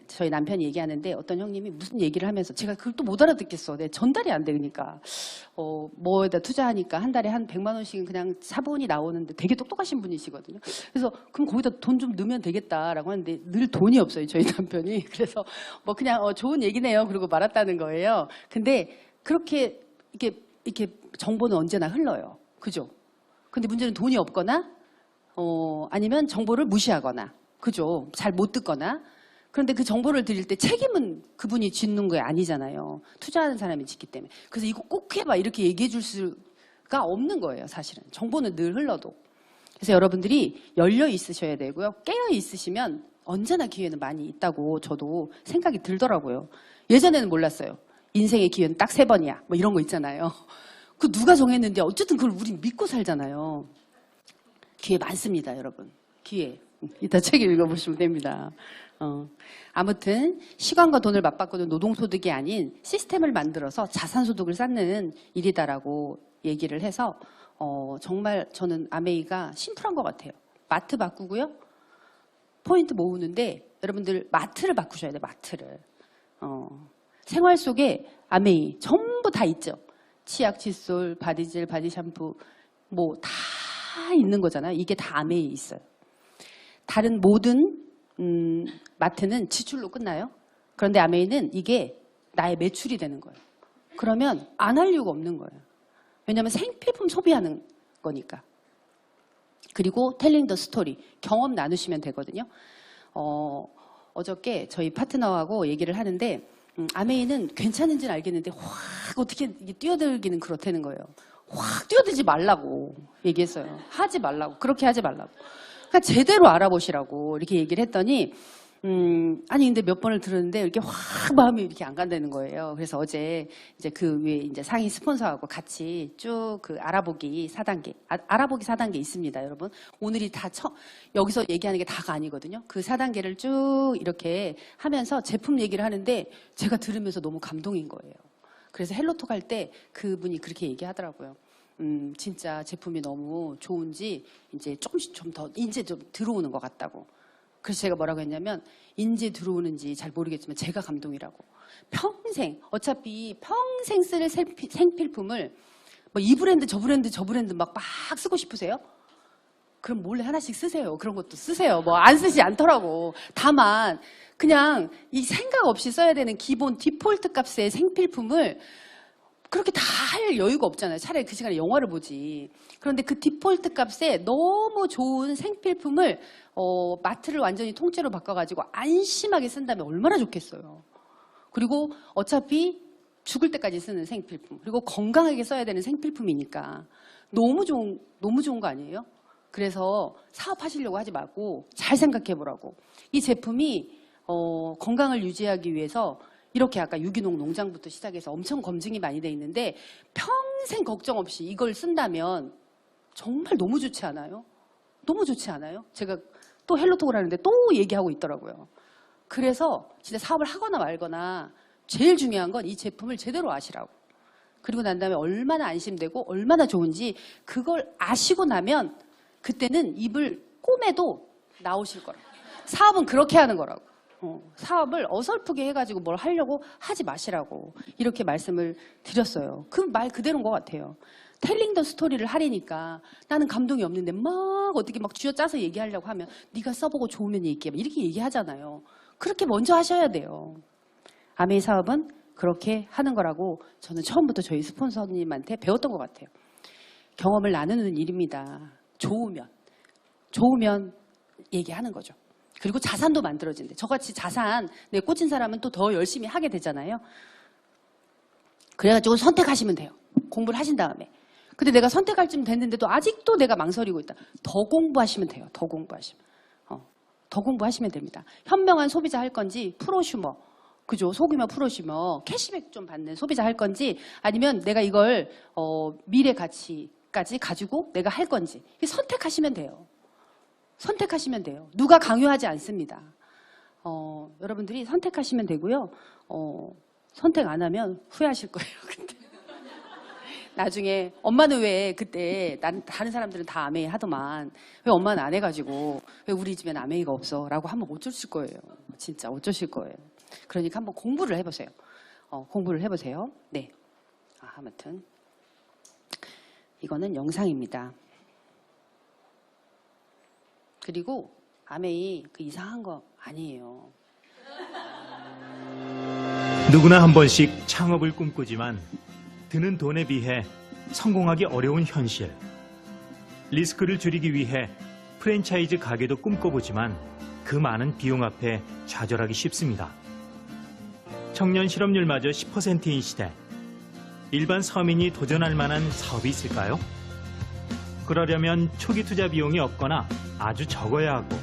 저희 남편이 얘기하는데 어떤 형님이 무슨 얘기를 하면서 제가 그걸 또 못 알아듣겠어. 내 전달이 안 되니까 뭐에다 투자하니까 한 달에 한 100만 원씩은 그냥 차분히 나오는데 되게 똑똑하신 분이시거든요. 그래서 그럼 거기다 돈 좀 넣으면 되겠다라고 하는데 늘 돈이 없어요. 저희 남편이. 그래서 뭐 그냥 좋은 얘기네요. 그러고 말았다는 거예요. 근데 그렇게 이렇게 정보는 언제나 흘러요. 그죠? 근데 문제는 돈이 없거나 아니면 정보를 무시하거나, 그죠? 잘 못 듣거나. 그런데 그 정보를 드릴 때 책임은 그분이 짓는 게 아니잖아요. 투자하는 사람이 짓기 때문에. 그래서 이거 꼭 해봐 이렇게 얘기해 줄 수가 없는 거예요, 사실은. 정보는 늘 흘러도. 그래서 여러분들이 열려 있으셔야 되고요. 깨어 있으시면 언제나 기회는 많이 있다고 저도 생각이 들더라고요. 예전에는 몰랐어요. 인생의 기회는 딱 3번이야. 뭐 이런 거 있잖아요. 그 누가 정했는데 어쨌든 그걸 우린 믿고 살잖아요. 기회 많습니다, 여러분. 기회. 이따 책 읽어보시면 됩니다. 아무튼 시간과 돈을 맞바꾸는 노동소득이 아닌 시스템을 만들어서 자산소득을 쌓는 일이다라고 얘기를 해서 정말 저는 아메이가 심플한 것 같아요. 마트 바꾸고요. 포인트 모으는데 여러분들 마트를 바꾸셔야 돼요. 마트를. 생활 속에 아메이 전부 다 있죠. 치약, 칫솔, 바디젤, 바디 샴푸 뭐 다 있는 거잖아요. 이게 다 아메이에 있어요. 다른 모든 마트는 지출로 끝나요. 그런데 아메이는 이게 나의 매출이 되는 거예요. 그러면 안 할 이유가 없는 거예요. 왜냐하면 생필품 소비하는 거니까. 그리고 텔링 더 스토리, 경험 나누시면 되거든요. 어저께 저희 파트너하고 얘기를 하는데 아메이는 괜찮은지는 알겠는데 확 어떻게 뛰어들기는 그렇다는 거예요. 확 뛰어들지 말라고 얘기했어요. 하지 말라고. 그렇게 하지 말라고. 그러니까 제대로 알아보시라고 이렇게 얘기를 했더니 아니 근데 몇 번을 들었는데 이렇게 확 마음이 이렇게 안 간다는 거예요. 그래서 어제 이제 그 위에 이제 상위 스폰서하고 같이 쭉 그 알아보기 4단계 알아보기 4단계 있습니다, 여러분. 오늘이 다 여기서 얘기하는 게 다가 아니거든요. 그 4단계를 쭉 이렇게 하면서 제품 얘기를 하는데 제가 들으면서 너무 감동인 거예요. 그래서 헬로톡 할 때 그분이 그렇게 얘기하더라고요. 진짜 제품이 너무 좋은지 이제 조금씩 좀 더 이제 좀 들어오는 것 같다고. 그래서 제가 뭐라고 했냐면 인제 들어오는지 잘 모르겠지만 제가 감동이라고. 평생 어차피 평생 쓸 생필품을 뭐 이 브랜드 저 브랜드 저 브랜드 막 쓰고 싶으세요? 그럼 몰래 하나씩 쓰세요. 그런 것도 쓰세요. 뭐 안 쓰지 않더라고. 다만 그냥 이 생각 없이 써야 되는 기본 디폴트 값의 생필품을 그렇게 다 할 여유가 없잖아요. 차라리 그 시간에 영화를 보지. 그런데 그 디폴트 값에 너무 좋은 생필품을 마트를 완전히 통째로 바꿔가지고 안심하게 쓴다면 얼마나 좋겠어요. 그리고 어차피 죽을 때까지 쓰는 생필품. 그리고 건강하게 써야 되는 생필품이니까 너무 좋은 거 아니에요? 그래서 사업하시려고 하지 말고 잘 생각해 보라고. 이 제품이 건강을 유지하기 위해서 이렇게 아까 유기농 농장부터 시작해서 엄청 검증이 많이 돼 있는데 평생 걱정 없이 이걸 쓴다면 정말 너무 좋지 않아요? 너무 좋지 않아요? 제가 또 헬로톡을 하는데 또 얘기하고 있더라고요. 그래서 진짜 사업을 하거나 말거나 제일 중요한 건 이 제품을 제대로 아시라고. 그리고 난 다음에 얼마나 안심되고 얼마나 좋은지 그걸 아시고 나면 그때는 입을 꼬매도 나오실 거라고. 사업은 그렇게 하는 거라고. 사업을 어설프게 해가지고 뭘 하려고 하지 마시라고 이렇게 말씀을 드렸어요. 그 말 그대로인 것 같아요. 텔링 더 스토리를 하려니까 나는 감동이 없는데 막 어떻게 막 쥐어짜서 얘기하려고 하면 네가 써보고 좋으면 얘기해 이렇게 얘기하잖아요. 그렇게 먼저 하셔야 돼요. 아메이 사업은 그렇게 하는 거라고 저는 처음부터 저희 스폰서님한테 배웠던 것 같아요. 경험을 나누는 일입니다. 좋으면 얘기하는 거죠. 그리고 자산도 만들어진대. 저같이 자산에 꽂힌 사람은 또 더 열심히 하게 되잖아요. 그래가지고 선택하시면 돼요. 공부를 하신 다음에. 근데 내가 선택할 쯤 됐는데도 아직도 내가 망설이고 있다. 더 공부하시면 돼요. 더 공부하시면 됩니다. 현명한 소비자 할 건지 프로슈머, 그죠? 소규모 프로슈머, 캐시백 좀 받는 소비자 할 건지 아니면 내가 이걸 미래 가치까지 가지고 내가 할 건지 선택하시면 돼요. 누가 강요하지 않습니다. 여러분들이 선택하시면 되고요. 선택 안 하면 후회하실 거예요. 근데 나중에 엄마는 왜 그때 다른 사람들은 다 아메이 하더만 왜 엄마는 안 해가지고 왜 우리 집엔 아메이가 없어? 라고 한번 어쩌실 거예요. 진짜 어쩌실 거예요. 그러니까 한번 공부를 해보세요. 공부를 해보세요. 네. 아무튼 이거는 영상입니다. 그리고 아메이 그 이상한 거 아니에요. 누구나 한 번씩 창업을 꿈꾸지만 드는 돈에 비해 성공하기 어려운 현실. 리스크를 줄이기 위해 프랜차이즈 가게도 꿈꿔보지만 그 많은 비용 앞에 좌절하기 쉽습니다. 청년 실업률마저 10%인 시대. 일반 서민이 도전할 만한 사업이 있을까요? 그러려면 초기 투자 비용이 없거나 아주 적어야 하고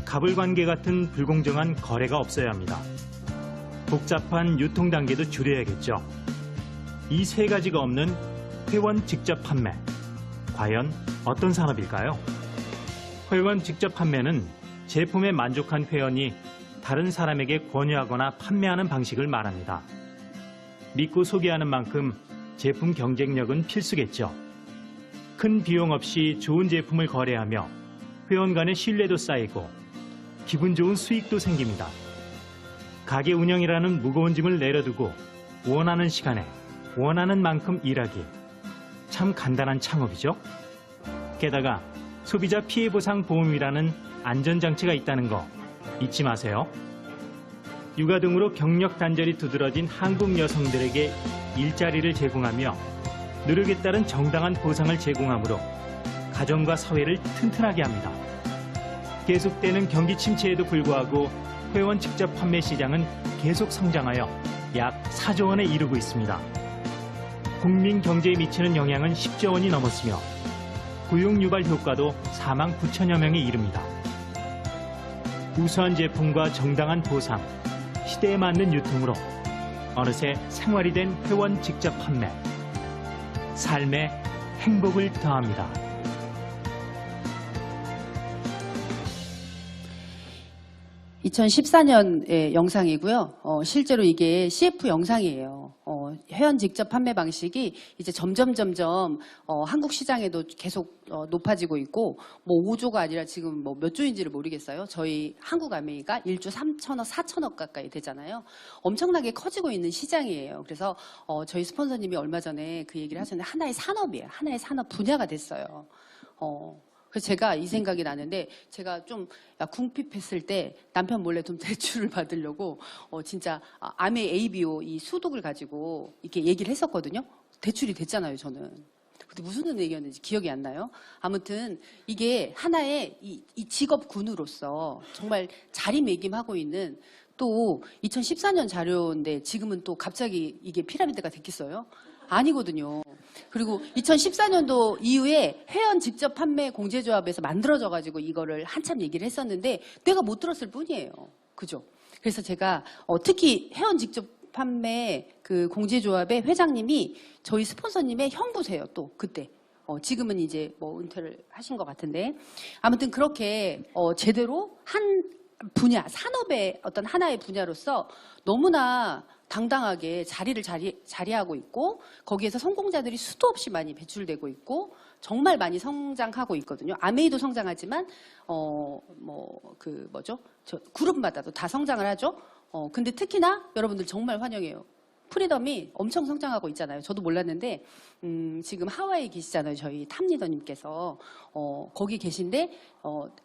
갑을관계 같은 불공정한 거래가 없어야 합니다. 복잡한 유통 단계도 줄여야겠죠. 이 세 가지가 없는 회원 직접 판매. 과연 어떤 산업일까요? 회원 직접 판매는 제품에 만족한 회원이 다른 사람에게 권유하거나 판매하는 방식을 말합니다. 믿고 소개하는 만큼 제품 경쟁력은 필수겠죠. 큰 비용 없이 좋은 제품을 거래하며 회원 간의 신뢰도 쌓이고 기분 좋은 수익도 생깁니다. 가게 운영이라는 무거운 짐을 내려두고 원하는 시간에 원하는 만큼 일하기. 참 간단한 창업이죠. 게다가 소비자 피해보상 보험이라는 안전장치가 있다는 거 잊지 마세요. 육아 등으로 경력 단절이 두드러진 한국 여성들에게 일자리를 제공하며 노력에 따른 정당한 보상을 제공하므로 가정과 사회를 튼튼하게 합니다. 계속되는 경기 침체에도 불구하고 회원 직접 판매 시장은 계속 성장하여 약 4조 원에 이르고 있습니다. 국민 경제에 미치는 영향은 10조 원이 넘었으며 고용 유발 효과도 4만 9천여 명에 이릅니다. 우수한 제품과 정당한 보상, 시대에 맞는 유통으로 어느새 생활이 된 회원 직접 판매. 삶에 행복을 더합니다. (2014년의) 영상이고요. 실제로 이게 CF 영상이에요. 회원 직접 판매 방식이 이제 점점 한국 시장에도 계속 높아지고 있고, 뭐 5조가 아니라 지금 뭐 몇 조인지를 모르겠어요. 저희 한국 아메이가 1조 3천억, 4천억 가까이 되잖아요. 엄청나게 커지고 있는 시장이에요. 그래서 저희 스폰서님이 얼마 전에 그 얘기를 하셨는데 하나의 산업이에요. 하나의 산업 분야가 됐어요. 그래서 제가 이 생각이 나는데, 제가 좀 궁핍했을 때 남편 몰래 좀 대출을 받으려고 진짜 아메 ABO 이 수독을 가지고 이렇게 얘기를 했었거든요. 대출이 됐잖아요, 저는. 근데 무슨 얘기였는지 기억이 안 나요. 아무튼 이게 하나의 이 직업군으로서 정말 자리매김하고 있는, 또 2014년 자료인데 지금은 또 갑자기 이게 피라미드가 됐겠어요? 아니거든요. 그리고 2014년도 이후에 회원 직접 판매 공제조합에서 만들어져가지고 이거를 한참 얘기를 했었는데 내가 못 들었을 뿐이에요. 그죠? 그래서 제가 특히 회원 직접 판매 그 공제조합의 회장님이 저희 스폰서님의 형부세요. 또 그때. 지금은 이제 뭐 은퇴를 하신 것 같은데, 아무튼 그렇게 제대로 한 분야, 산업의 어떤 하나의 분야로서 너무나 당당하게 자리를 자리하고 있고, 거기에서 성공자들이 수도 없이 많이 배출되고 있고 정말 많이 성장하고 있거든요. 아메이도 성장하지만 그룹마다도 다 성장을 하죠. 근데 특히나 여러분들 정말 환영해요. 프리덤이 엄청 성장하고 있잖아요. 저도 몰랐는데 지금 하와이에 계시잖아요. 저희 탑리더님께서 거기 계신데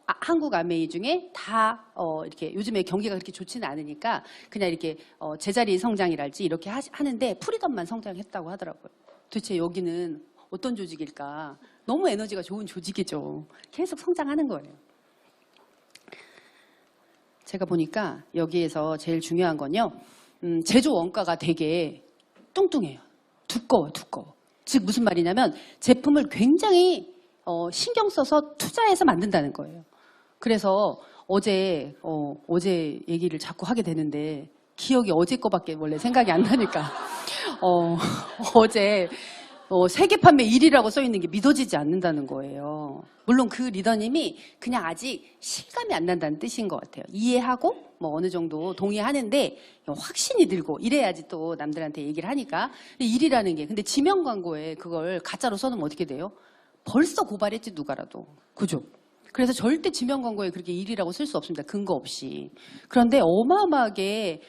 한국 아메이 중에 다 이렇게 요즘에 경기가 그렇게 좋지는 않으니까 그냥 이렇게 제자리 성장이랄지 이렇게 하는데 프리덤만 성장했다고 하더라고요. 도대체 여기는 어떤 조직일까? 너무 에너지가 좋은 조직이죠. 계속 성장하는 거예요. 제가 보니까 여기에서 제일 중요한 건요. 제조 원가가 되게 뚱뚱해요. 두꺼워. 즉 무슨 말이냐면 제품을 굉장히 신경 써서 투자해서 만든다는 거예요. 그래서 어제 얘기를 자꾸 하게 되는데 기억이 어제 거밖에 원래 생각이 안 나니까 어제 세계 판매 1위라고 써 있는 게 믿어지지 않는다는 거예요. 물론 그 리더님이 그냥 아직 실감이 안 난다는 뜻인 것 같아요. 이해하고 뭐 어느 정도 동의하는데 확신이 들고 이래야지 또 남들한테 얘기를 하니까. 1위라는 게 근데 지명 광고에 그걸 가짜로 써놓으면 어떻게 돼요? 벌써 고발했지 누가라도. 그죠? 그래서 절대 지명 광고에 그렇게 1위라고 쓸 수 없습니다. 근거 없이. 그런데 어마어마하게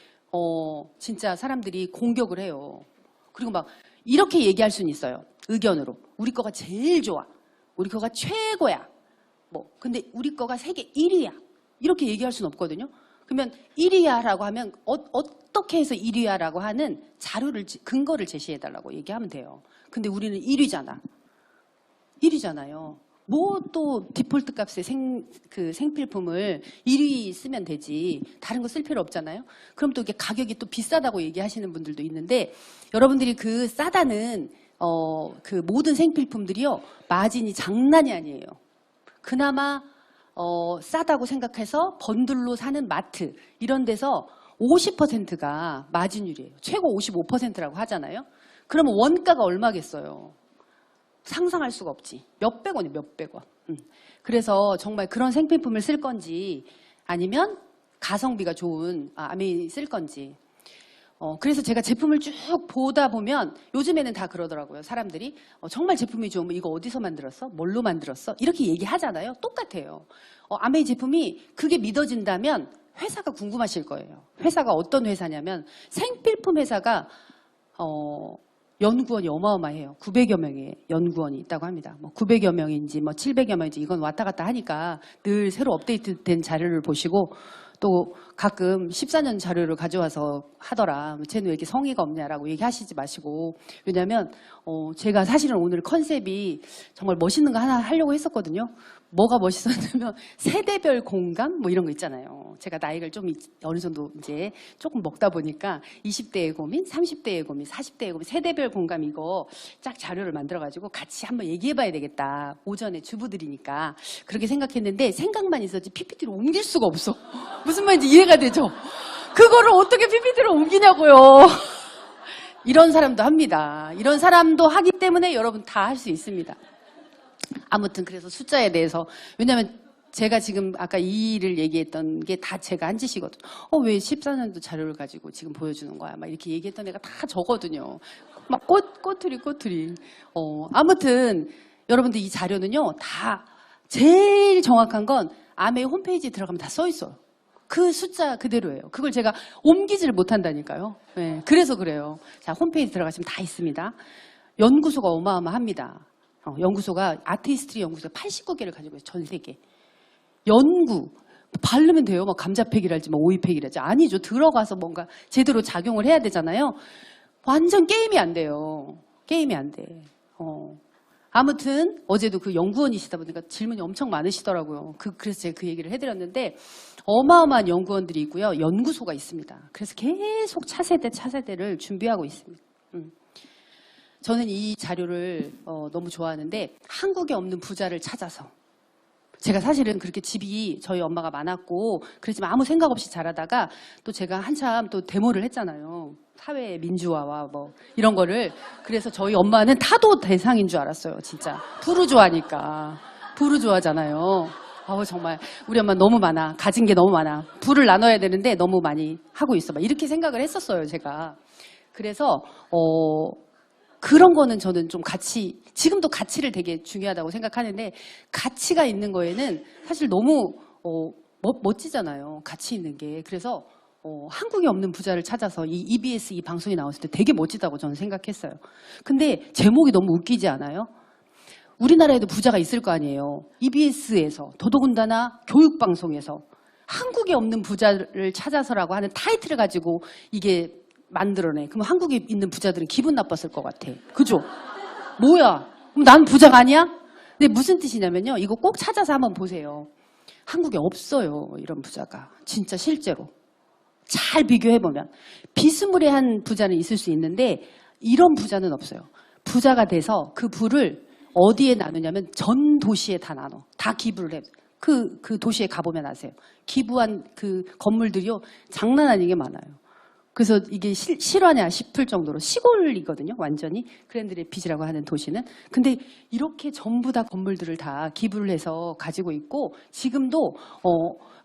진짜 사람들이 공격을 해요. 그리고 막 이렇게 얘기할 수는 있어요. 의견으로. 우리 거가 제일 좋아. 우리 거가 최고야. 뭐 근데 우리 거가 세계 1위야. 이렇게 얘기할 수는 없거든요. 그러면 1위야라고 하면 어떻게 해서 1위야라고 하는 자료를 근거를 제시해달라고 얘기하면 돼요. 근데 우리는 1위잖아. 1위잖아요. 뭐 또 디폴트 값의 생필품을 1위 쓰면 되지. 다른 거 쓸 필요 없잖아요. 그럼 또 이게 가격이 또 비싸다고 얘기하시는 분들도 있는데 여러분들이 그 싸다는 그 모든 생필품들이요. 마진이 장난이 아니에요. 그나마 싸다고 생각해서 번들로 사는 마트 이런 데서 50%가 마진율이에요. 최고 55%라고 하잖아요. 그러면 원가가 얼마겠어요? 상상할 수가 없지. 몇백 원이에요, 몇백 원. 그래서 정말 그런 생필품을 쓸 건지 아니면 가성비가 좋은 아메이 쓸 건지. 그래서 제가 제품을 쭉 보다 보면 요즘에는 다 그러더라고요. 사람들이 정말 제품이 좋으면 이거 어디서 만들었어? 뭘로 만들었어? 이렇게 얘기하잖아요. 똑같아요. 아메이 제품이 그게 믿어진다면 회사가 궁금하실 거예요. 회사가 어떤 회사냐면 생필품 회사가 연구원이 어마어마해요. 900여 명의 연구원이 있다고 합니다. 뭐 900여 명인지 뭐 700여 명인지 이건 왔다 갔다 하니까 늘 새로 업데이트된 자료를 보시고 또 가끔 14년 자료를 가져와서 하더라. 쟤는 왜 이렇게 성의가 없냐라고 얘기하시지 마시고. 왜냐하면 제가 사실은 오늘 컨셉이 정말 멋있는 거 하나 하려고 했었거든요. 뭐가 멋있었냐면 세대별 공감 뭐 이런 거 있잖아요. 제가 나이를 좀 어느 정도 이제 조금 먹다 보니까 20대의 고민, 30대의 고민, 40대의 고민, 세대별 공감 이거 짝 자료를 만들어가지고 같이 한번 얘기해봐야 되겠다. 오전에 주부들이니까 그렇게 생각했는데 생각만 있었지 PPT로 옮길 수가 없어. 무슨 말인지 이해가 되죠? 그거를 어떻게 PPT로 옮기냐고요. 이런 사람도 합니다. 이런 사람도 하기 때문에 여러분 다 할 수 있습니다. 아무튼 그래서 숫자에 대해서 왜냐하면 제가 지금 아까 이 일을 얘기했던 게 다 제가 한 짓이거든요. 왜 14년도 자료를 가지고 지금 보여주는 거야? 막 이렇게 얘기했던 애가 다 저거든요. 막 꼬투리. 아무튼 여러분들 이 자료는요 다 제일 정확한 건 아메이 홈페이지에 들어가면 다 써 있어요. 그 숫자 그대로예요. 그걸 제가 옮기지를 못한다니까요. 네, 그래서 그래요. 자, 홈페이지 들어가시면 다 있습니다. 연구소가 어마어마합니다. 연구소가 아트히스트리 연구소가 89개를 가지고 있어요. 전 세계. 연구. 바르면 돼요. 막 감자팩이랄지 막 오이팩이랄지. 아니죠. 들어가서 뭔가 제대로 작용을 해야 되잖아요. 완전 게임이 안 돼요. 게임이 안 돼. 아무튼 어제도 그 연구원이시다 보니까 질문이 엄청 많으시더라고요. 그래서 제가 그 얘기를 해드렸는데 어마어마한 연구원들이 있고요. 연구소가 있습니다. 그래서 계속 차세대를 준비하고 있습니다. 저는 이 자료를 너무 좋아하는데 한국에 없는 부자를 찾아서 제가 사실은 그렇게 집이 저희 엄마가 많았고 그렇지만 아무 생각 없이 자라다가 또 제가 한참 또 데모를 했잖아요. 사회 민주화와 뭐 이런 거를. 그래서 저희 엄마는 타도 대상인 줄 알았어요. 진짜 부르주아니까. 부르주아잖아요. 정말 우리 엄마 너무 많아. 가진 게 너무 많아. 부를 나눠야 되는데 너무 많이 하고 있어. 막 이렇게 생각을 했었어요. 제가. 그래서 그런 거는 저는 좀 지금도 가치를 되게 중요하다고 생각하는데 가치가 있는 거에는 사실 너무 멋지잖아요. 가치 있는 게. 그래서 한국에 없는 부자를 찾아서 이 EBS 이 방송이 나왔을 때 되게 멋지다고 저는 생각했어요. 근데 제목이 너무 웃기지 않아요? 우리나라에도 부자가 있을 거 아니에요. EBS에서 더더군다나 교육방송에서 한국에 없는 부자를 찾아서라고 하는 타이틀을 가지고 이게 만들어내. 그럼 한국에 있는 부자들은 기분 나빴을 것 같아. 그죠? 뭐야? 그럼 난 부자가 아니야? 근데 무슨 뜻이냐면요. 이거 꼭 찾아서 한번 보세요. 한국에 없어요. 이런 부자가. 진짜 실제로. 잘 비교해보면. 비스무리한 부자는 있을 수 있는데 이런 부자는 없어요. 부자가 돼서 그 부를 어디에 나누냐면 전 도시에 다 나눠. 다 기부를 해. 그 도시에 가보면 아세요. 기부한 그 건물들이요. 장난 아니게 많아요. 그래서 이게 실화냐 싶을 정도로 시골이거든요. 완전히 그랜드래피즈라고 하는 도시는. 근데 이렇게 전부 다 건물들을 다 기부를 해서 가지고 있고 지금도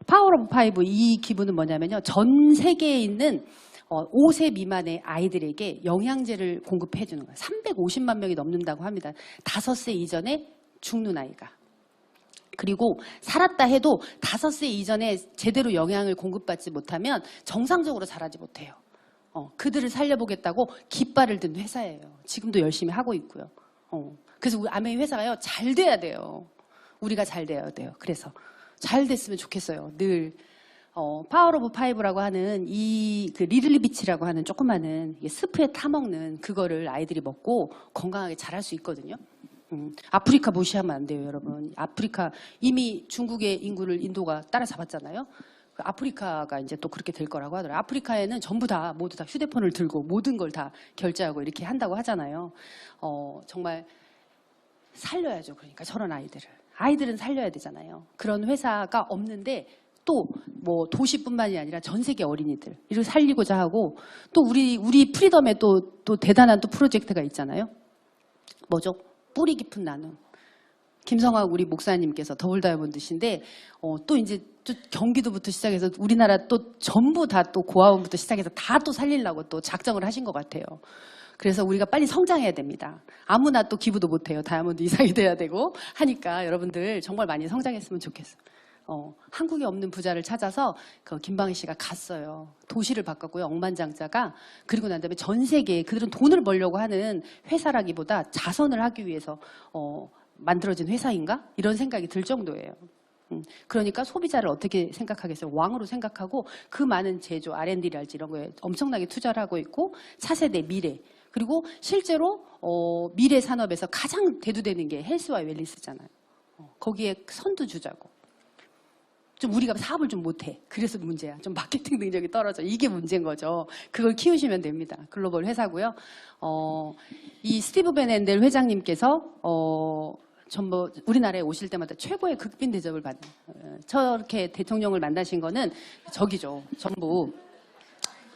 파워 오브 파이브 이 기부는 뭐냐면요. 전 세계에 있는 5세 미만의 아이들에게 영양제를 공급해 주는 거예요. 350만 명이 넘는다고 합니다. 5세 이전에 죽는 아이가. 그리고 살았다 해도 5세 이전에 제대로 영양을 공급받지 못하면 정상적으로 자라지 못해요. 그들을 살려보겠다고 깃발을 든 회사예요. 지금도 열심히 하고 있고요. 그래서 우리 아메이 회사가요, 잘 돼야 돼요. 우리가 잘 돼야 돼요. 그래서 잘 됐으면 좋겠어요. 늘. 파워 오브 파이브라고 하는 그 리들리 비치라고 하는 조그마한 스프에 타먹는 그거를 아이들이 먹고 건강하게 자랄 수 있거든요. 아프리카 무시하면 안 돼요, 여러분. 아프리카 이미 중국의 인구를 인도가 따라잡았잖아요. 아프리카가 이제 또 그렇게 될 거라고 하더라고요. 아프리카에는 전부 다 모두 다 휴대폰을 들고 모든 걸 다 결제하고 이렇게 한다고 하잖아요. 정말 살려야죠. 그러니까 저런 아이들은 살려야 되잖아요. 그런 회사가 없는데 또 뭐 도시뿐만이 아니라 전 세계 어린이들 이를 살리고자 하고 또 우리 프리덤에 또 대단한 또 프로젝트가 있잖아요. 뭐죠? 뿌리 깊은 나눔. 김성학 우리 목사님께서 더울 다이아몬드신데 또 이제 또 경기도부터 시작해서 우리나라 또 전부 다 또 고아원부터 시작해서 다 또 살리려고 또 작정을 하신 것 같아요. 그래서 우리가 빨리 성장해야 됩니다. 아무나 또 기부도 못해요. 다이아몬드 이상이 돼야 되고 하니까 여러분들 정말 많이 성장했으면 좋겠어요. 한국에 없는 부자를 찾아서 그 김방희 씨가 갔어요. 도시를 바꿨고요. 억만장자가. 그리고 난 다음에 전 세계에 그들은 돈을 벌려고 하는 회사라기보다 자선을 하기 위해서 만들어진 회사인가? 이런 생각이 들 정도예요. 그러니까 소비자를 어떻게 생각하겠어요? 왕으로 생각하고 그 많은 제조, R&D랄지 이런 거에 엄청나게 투자를 하고 있고 차세대 미래. 그리고 실제로 미래 산업에서 가장 대두되는 게 헬스와 웰리스잖아요. 거기에 선두 주자고. 좀 우리가 사업을 좀 못해. 그래서 문제야. 좀 마케팅 능력이 떨어져. 이게 문제인 거죠. 그걸 키우시면 됩니다. 글로벌 회사고요. 이 스티브 베넨델 회장님께서 전부 우리나라에 오실 때마다 최고의 극빈 대접을 받는 저렇게 대통령을 만나신 거는 저기죠. 전부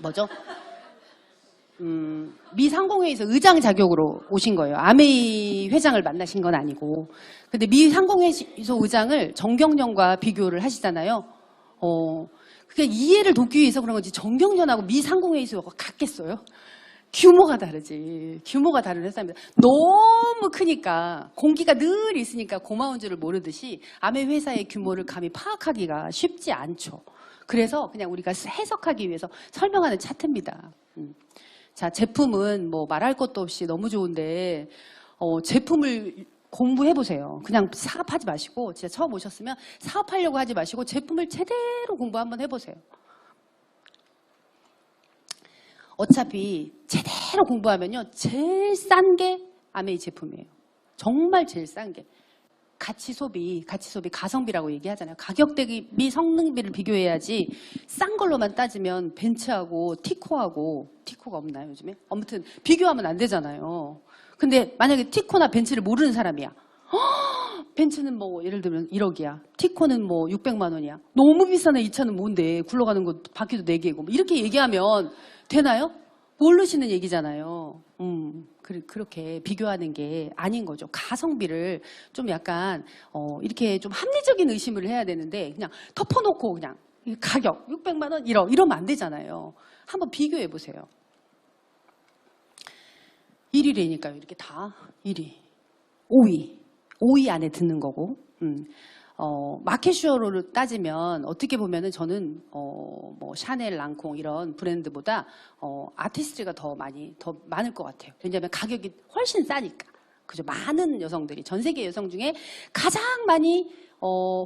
뭐죠? 미 상공회의에서 의장 자격으로 오신 거예요. 아메이 회장을 만나신 건 아니고. 근데 미 상공회의소 의장을 정경련과 비교를 하시잖아요. 그게 이해를 돕기 위해서 그런 거지 정경련하고 미 상공회의소가 같겠어요? 규모가 다르지. 규모가 다른 회사입니다. 너무 크니까 공기가 늘 있으니까 고마운 줄을 모르듯이 아메이 회사의 규모를 감히 파악하기가 쉽지 않죠. 그래서 그냥 우리가 해석하기 위해서 설명하는 차트입니다. 자, 제품은 뭐 말할 것도 없이 너무 좋은데 제품을 공부해보세요. 그냥 사업하지 마시고 진짜 처음 오셨으면 사업하려고 하지 마시고 제품을 제대로 공부 한번 해보세요. 어차피 제대로 공부하면요. 제일 싼 게 아메이 제품이에요. 정말 제일 싼 게. 가치 소비, 가성비라고 얘기하잖아요. 가격 대비 성능비를 비교해야지 싼 걸로만 따지면 벤츠하고 티코가 없나요, 요즘에? 아무튼 비교하면 안 되잖아요. 근데 만약에 티코나 벤츠를 모르는 사람이야. 벤츠는 뭐 예를 들면 1억이야. 티코는 뭐 600만 원이야. 너무 비싸네. 이 차는 뭔데? 굴러가는 거 바퀴도 4개고. 뭐 이렇게 얘기하면 되나요? 모르시는 얘기잖아요. 그렇게 비교하는 게 아닌 거죠. 가성비를 좀 약간 이렇게 좀 합리적인 의심을 해야 되는데 그냥 덮어놓고 그냥 가격 600만 원 이러면 안 되잖아요. 한번 비교해 보세요. 1위라니까요. 이렇게 다 1위, 5위 안에 드는 거고. 마켓슈어로 따지면 어떻게 보면은 저는 뭐 샤넬, 랑콩 이런 브랜드보다 아티스트가 더 많을 것 같아요. 왜냐하면 가격이 훨씬 싸니까. 그죠? 많은 여성들이 전 세계 여성 중에 가장 많이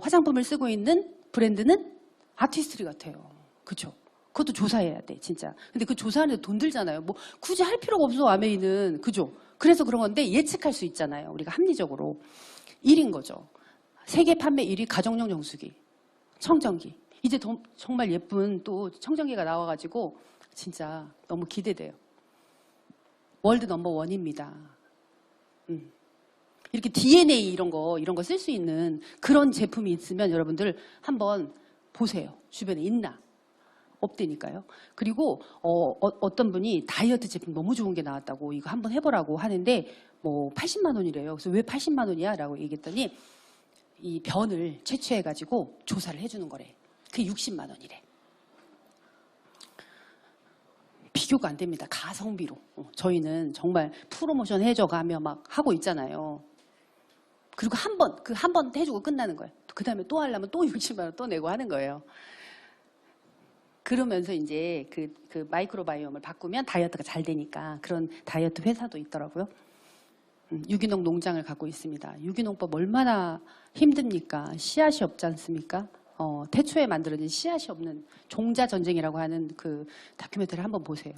화장품을 쓰고 있는 브랜드는 아티스트 같아요. 그렇죠? 그것도 조사해야 돼, 진짜. 근데 그 조사하는데 돈 들잖아요. 뭐 굳이 할 필요가 없어, 아메이는. 그죠? 그래서 그런 건데 예측할 수 있잖아요. 우리가 합리적으로. 1인 거죠. 세계 판매 1위 가정용 정수기, 청정기. 이제 정말 예쁜 또 청정기가 나와가지고 진짜 너무 기대돼요. 월드 넘버 원입니다. 이렇게 DNA 이런 거 쓸 수 있는 그런 제품이 있으면 여러분들 한번 보세요. 주변에 있나? 없다니까요. 그리고 어떤 분이 다이어트 제품 너무 좋은 게 나왔다고 이거 한번 해보라고 하는데 뭐 80만 원이래요. 그래서 왜 80만 원이야? 라고 얘기했더니 이 변을 채취해가지고 조사를 해주는 거래. 그게 60만 원이래. 비교가 안 됩니다. 가성비로. 저희는 정말 프로모션 해줘가며 막 하고 있잖아요. 그리고 한 번 해주고 끝나는 거예요. 그 다음에 또 하려면 또 60만 원 또 내고 하는 거예요. 그러면서 이제 그 마이크로바이옴을 바꾸면 다이어트가 잘 되니까 그런 다이어트 회사도 있더라고요. 유기농 농장을 갖고 있습니다. 유기농법 얼마나 힘듭니까? 씨앗이 없지 않습니까? 태초에 만들어진 씨앗이 없는 종자 전쟁이라고 하는 그 다큐멘터리를 한번 보세요.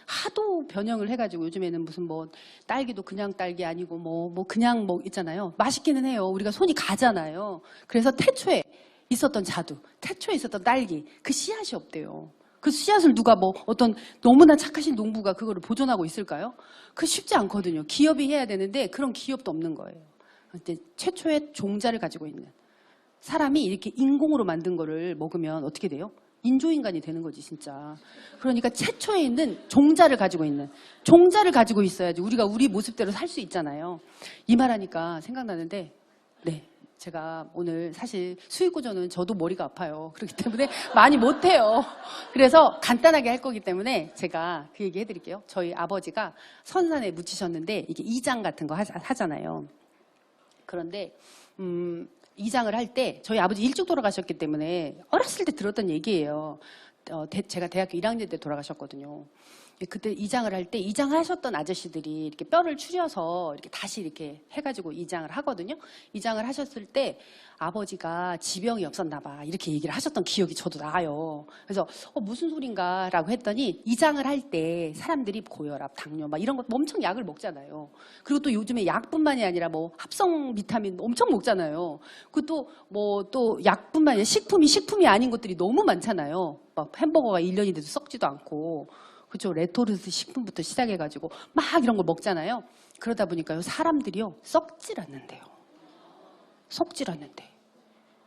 하도 변형을 해가지고 요즘에는 무슨 뭐 딸기도 그냥 딸기 아니고 뭐 그냥 뭐 있잖아요. 맛있기는 해요. 우리가 손이 가잖아요. 그래서 태초에 있었던 자두, 태초에 있었던 딸기, 그 씨앗이 없대요. 그 씨앗을 누가 뭐 어떤 너무나 착하신 농부가 그거를 보존하고 있을까요? 그거 쉽지 않거든요. 기업이 해야 되는데 그런 기업도 없는 거예요. 근데 최초의 종자를 가지고 있는 사람이 이렇게 인공으로 만든 거를 먹으면 어떻게 돼요? 인조인간이 되는 거지 진짜. 그러니까 최초에 있는 종자를 가지고 있어야지 우리가 우리 모습대로 살 수 있잖아요. 이 말하니까 생각나는데 네. 제가 오늘 사실 수익구조는 저도 머리가 아파요. 그렇기 때문에 많이 못해요. 그래서 간단하게 할 거기 때문에 제가 그 얘기 해드릴게요. 저희 아버지가 선산에 묻히셨는데 이게 이장 같은 거 하잖아요. 그런데 이장을 할 때 저희 아버지 일찍 돌아가셨기 때문에 어렸을 때 들었던 얘기예요. 제가 대학교 1학년 때 돌아가셨거든요. 그때 이장을 할 때 이장하셨던 아저씨들이 이렇게 뼈를 추려서 이렇게 다시 이렇게 해가지고 이장을 하거든요. 이장을 하셨을 때 아버지가 지병이 없었나 봐 이렇게 얘기를 하셨던 기억이 저도 나요. 그래서 무슨 소린가라고 했더니 이장을 할 때 사람들이 고혈압, 당뇨 막 이런 거 엄청 약을 먹잖아요. 그리고 또 요즘에 약뿐만이 아니라 뭐 합성 비타민 엄청 먹잖아요. 그것도 뭐 또 약뿐만 아니라 식품이 아닌 것들이 너무 많잖아요. 막 햄버거가 1년이 돼도 썩지도 않고. 그죠? 레토르트 식품부터 시작해가지고 막 이런 걸 먹잖아요. 그러다 보니까요, 사람들이요, 썩질 않는데요. 썩질 않는데.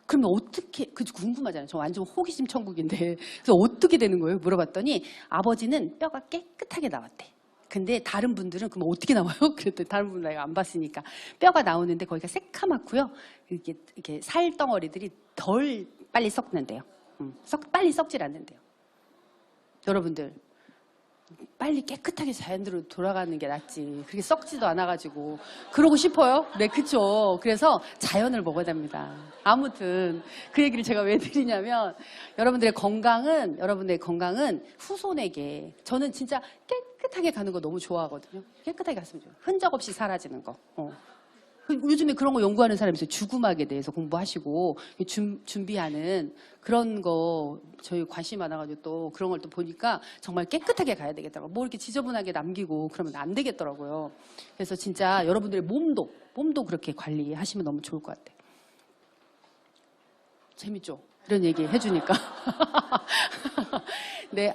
그러면 어떻게, 그죠? 궁금하잖아요. 저 완전 호기심 천국인데. 그래서 어떻게 되는 거예요? 물어봤더니 아버지는 뼈가 깨끗하게 나왔대. 근데 다른 분들은 그럼 어떻게 나와요? 그랬더니 다른 분들은 내가 안 봤으니까. 뼈가 나오는데 거기가 새카맣고요. 이렇게 살덩어리들이 덜 빨리 썩는데요. 빨리 썩질 않는데요. 여러분들. 빨리 깨끗하게 자연대로 돌아가는 게 낫지. 그렇게 썩지도 않아가지고. 그러고 싶어요? 네, 그쵸. 그래서 자연을 먹어야 됩니다. 아무튼 그 얘기를 제가 왜 드리냐면 여러분들의 건강은 후손에게 저는 진짜 깨끗하게 가는 거 너무 좋아하거든요. 깨끗하게 갔으면 좋아요. 흔적 없이 사라지는 거. 요즘에 그런 거 연구하는 사람이 있어요. 죽음학에 대해서 공부하시고 준비하는 그런 거 저희 관심 많아가지고 또 그런 걸 또 보니까 정말 깨끗하게 가야 되겠더라고요. 뭐 이렇게 지저분하게 남기고 그러면 안 되겠더라고요. 그래서 진짜 여러분들의 몸도 그렇게 관리하시면 너무 좋을 것 같아요. 재밌죠? 이런 얘기 해주니까. 네,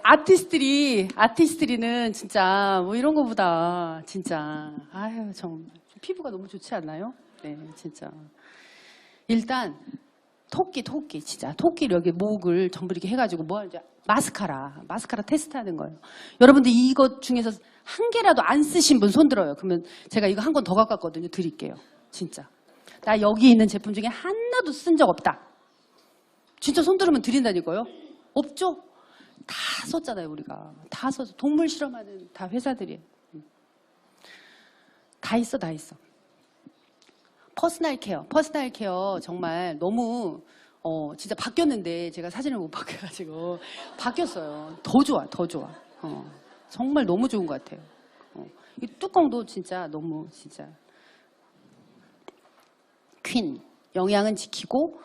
아티스트리는 진짜 뭐 이런 거보다 진짜 아유 정말 피부가 너무 좋지 않나요? 네, 진짜. 일단 토끼 진짜 토끼를 여기 목을 전부 이렇게 해가지고 뭐 하는지 마스카라 테스트하는 거예요. 여러분들 이것 중에서 한 개라도 안 쓰신 분 손 들어요. 그러면 제가 이거 한 건 더 갖고 왔거든요. 드릴게요. 진짜. 나 여기 있는 제품 중에 하나도 쓴 적 없다. 진짜 손 들으면 드린다니까요. 없죠? 다 썼잖아요, 우리가. 다 써서 동물 실험하는 다 회사들이에요. 다 있어. 퍼스널 케어 정말 너무 진짜 바뀌었는데 제가 사진을 못 바꿔가지고 바뀌었어요. 더 좋아. 정말 너무 좋은 것 같아요. 이 뚜껑도 진짜 너무 진짜 퀸 영양은 지키고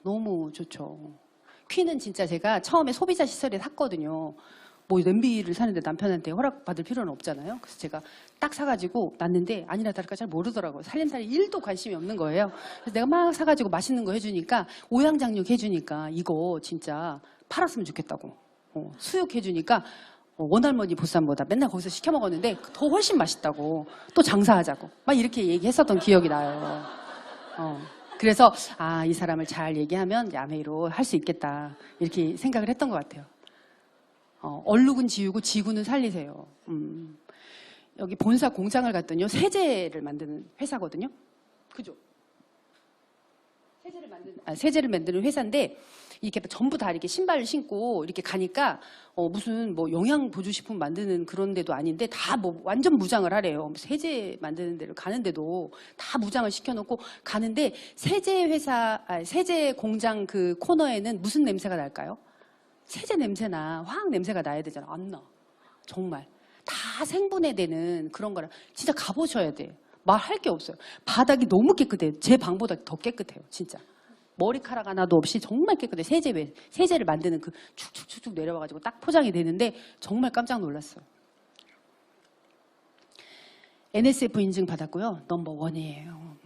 너무 좋죠. 퀸은 진짜 제가 처음에 소비자 시설에 샀거든요. 뭐 냄비를 사는데 남편한테 허락받을 필요는 없잖아요. 그래서 제가 딱 사가지고 놨는데 아니나 다를까 잘 모르더라고요. 살림살이 1도 관심이 없는 거예요. 그래서 내가 막 사가지고 맛있는 거 해주니까 오양장육 해주니까 이거 진짜 팔았으면 좋겠다고 수육해주니까 원할머니 보쌈보다 맨날 거기서 시켜 먹었는데 더 훨씬 맛있다고 또 장사하자고 막 이렇게 얘기했었던 기억이 나요. 그래서 이 사람을 잘 얘기하면 야매로 할 수 있겠다 이렇게 생각을 했던 것 같아요. 얼룩은 지우고 지구는 살리세요. 여기 본사 공장을 갔더니요. 세제를 만드는 회사거든요. 그죠? 세제를 만드는 회사인데 이렇게 전부 다 이렇게 신발을 신고 이렇게 가니까 무슨 뭐 영양 보조식품 만드는 그런 데도 아닌데 다 뭐 완전 무장을 하래요. 세제 만드는 데를 가는데도 다 무장을 시켜놓고 가는데 세제 공장 그 코너에는 무슨 냄새가 날까요? 세제 냄새나 화학 냄새가 나야 되잖아. 안 나. 정말 다 생분해되는 그런 거라 진짜 가보셔야 돼요. 말할 게 없어요. 바닥이 너무 깨끗해요. 제 방보다 더 깨끗해요. 진짜. 머리카락 하나도 없이 정말 깨끗해요. 세제를 만드는 그 축축축축 내려와가지고 딱 포장이 되는데 정말 깜짝 놀랐어요. NSF 인증 받았고요. 넘버 1이에요.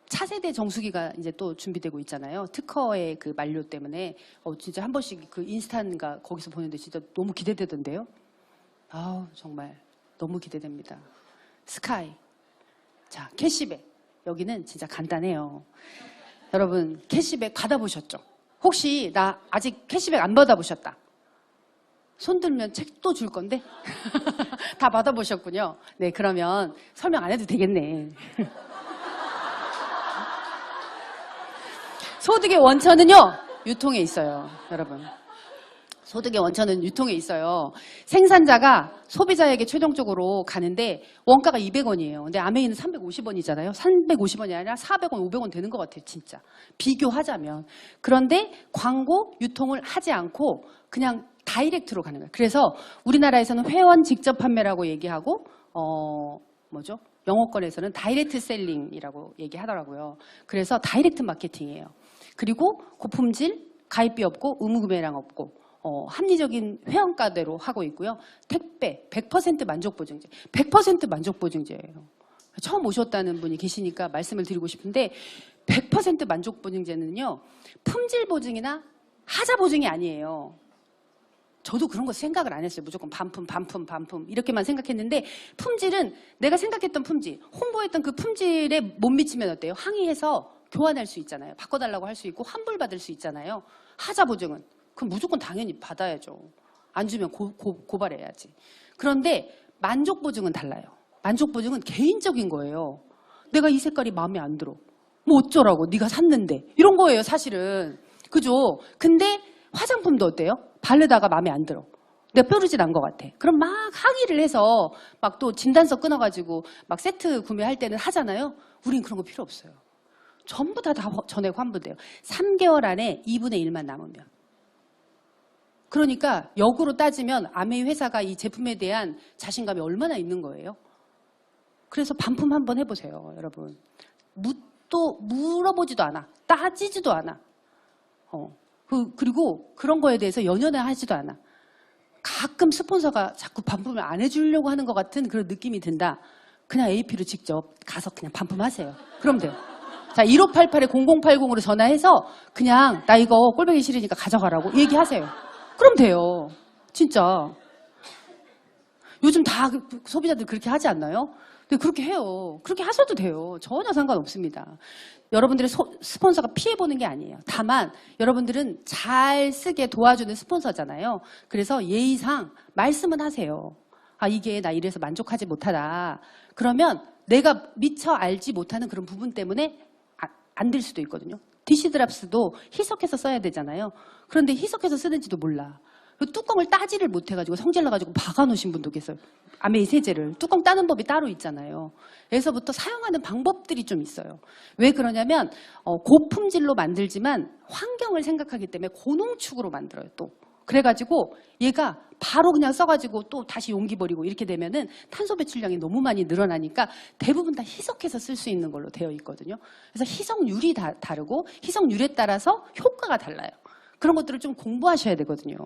차세대 정수기가 이제 또 준비되고 있잖아요. 특허의 그 만료 때문에 진짜 한 번씩 그 인스타인가 거기서 보는데 진짜 너무 기대되던데요. 아우 정말 너무 기대됩니다. 스카이. 자, 캐시백. 여기는 진짜 간단해요. 여러분 캐시백 받아보셨죠? 혹시 나 아직 캐시백 안 받아보셨다. 손 들면 책도 줄 건데 다 받아보셨군요. 네, 그러면 설명 안 해도 되겠네. 소득의 원천은요 유통에 있어요. 여러분 소득의 원천은 유통에 있어요. 생산자가 소비자에게 최종적으로 가는데 원가가 200원이에요. 근데 아메이는 350원이잖아요. 350원이 아니라 400원, 500원 되는 것 같아요. 진짜. 비교하자면. 그런데 광고 유통을 하지 않고 그냥 다이렉트로 가는 거예요. 그래서 우리나라에서는 회원 직접 판매라고 얘기하고 뭐죠? 영어권에서는 다이렉트 셀링이라고 얘기하더라고요. 그래서 다이렉트 마케팅이에요. 그리고 고품질, 가입비 없고 의무구매량 없고 합리적인 회원가대로 하고 있고요. 택배 100% 만족보증제. 100% 만족보증제예요. 처음 오셨다는 분이 계시니까 말씀을 드리고 싶은데 100% 만족보증제는요. 품질 보증이나 하자 보증이 아니에요. 저도 그런 거 생각을 안 했어요. 무조건 반품 이렇게만 생각했는데 품질은 내가 생각했던 품질, 홍보했던 그 품질에 못 미치면 어때요? 항의해서 교환할 수 있잖아요. 바꿔달라고 할 수 있고 환불받을 수 있잖아요. 하자 보증은 그럼 무조건 당연히 받아야죠. 안 주면 고발해야지. 그런데 만족보증은 달라요. 만족보증은 개인적인 거예요. 내가 이 색깔이 마음에 안 들어. 뭐 어쩌라고 네가 샀는데. 이런 거예요 사실은. 그죠? 근데 화장품도 어때요? 바르다가 마음에 안 들어. 내가 뾰루지 난 것 같아. 그럼 막 항의를 해서 막 또 진단서 끊어가지고 막 세트 구매할 때는 하잖아요. 우린 그런 거 필요 없어요. 전부 다 전액 환불돼요. 3개월 안에 2분의 1만 남으면. 그러니까 역으로 따지면 아메이 회사가 이 제품에 대한 자신감이 얼마나 있는 거예요. 그래서 반품 한번 해보세요. 여러분. 또 물어보지도 않아. 따지지도 않아. 그리고 그런 거에 대해서 연연해 하지도 않아. 가끔 스폰서가 자꾸 반품을 안 해주려고 하는 것 같은 그런 느낌이 든다. 그냥 AP로 직접 가서 그냥 반품하세요. 그럼 돼요. 자, 1588-0080으로 전화해서 그냥 나 이거 꼴보기 싫으니까 가져가라고 얘기하세요. 그럼 돼요. 진짜. 요즘 다 소비자들 그렇게 하지 않나요? 근데 그렇게 해요. 그렇게 하셔도 돼요. 전혀 상관없습니다. 여러분들의 스폰서가 피해보는 게 아니에요. 다만 여러분들은 잘 쓰게 도와주는 스폰서잖아요. 그래서 예의상 말씀은 하세요. 아, 이게 나 이래서 만족하지 못하다. 그러면 내가 미처 알지 못하는 그런 부분 때문에 안 될 수도 있거든요. 디시드랍스도 희석해서 써야 되잖아요. 그런데 희석해서 쓰는지도 몰라. 뚜껑을 따지를 못해가지고 성질나가지고 박아놓으신 분도 계세요. 아메이 세제를. 뚜껑 따는 법이 따로 있잖아요. 에서부터 사용하는 방법들이 좀 있어요. 왜 그러냐면 고품질로 만들지만 환경을 생각하기 때문에 고농축으로 만들어요. 또. 그래가지고 얘가 바로 그냥 써가지고 또 다시 용기 버리고 이렇게 되면은 탄소 배출량이 너무 많이 늘어나니까 대부분 다 희석해서 쓸 수 있는 걸로 되어 있거든요. 그래서 희석률이 다르고 희석률에 따라서 효과가 달라요. 그런 것들을 좀 공부하셔야 되거든요.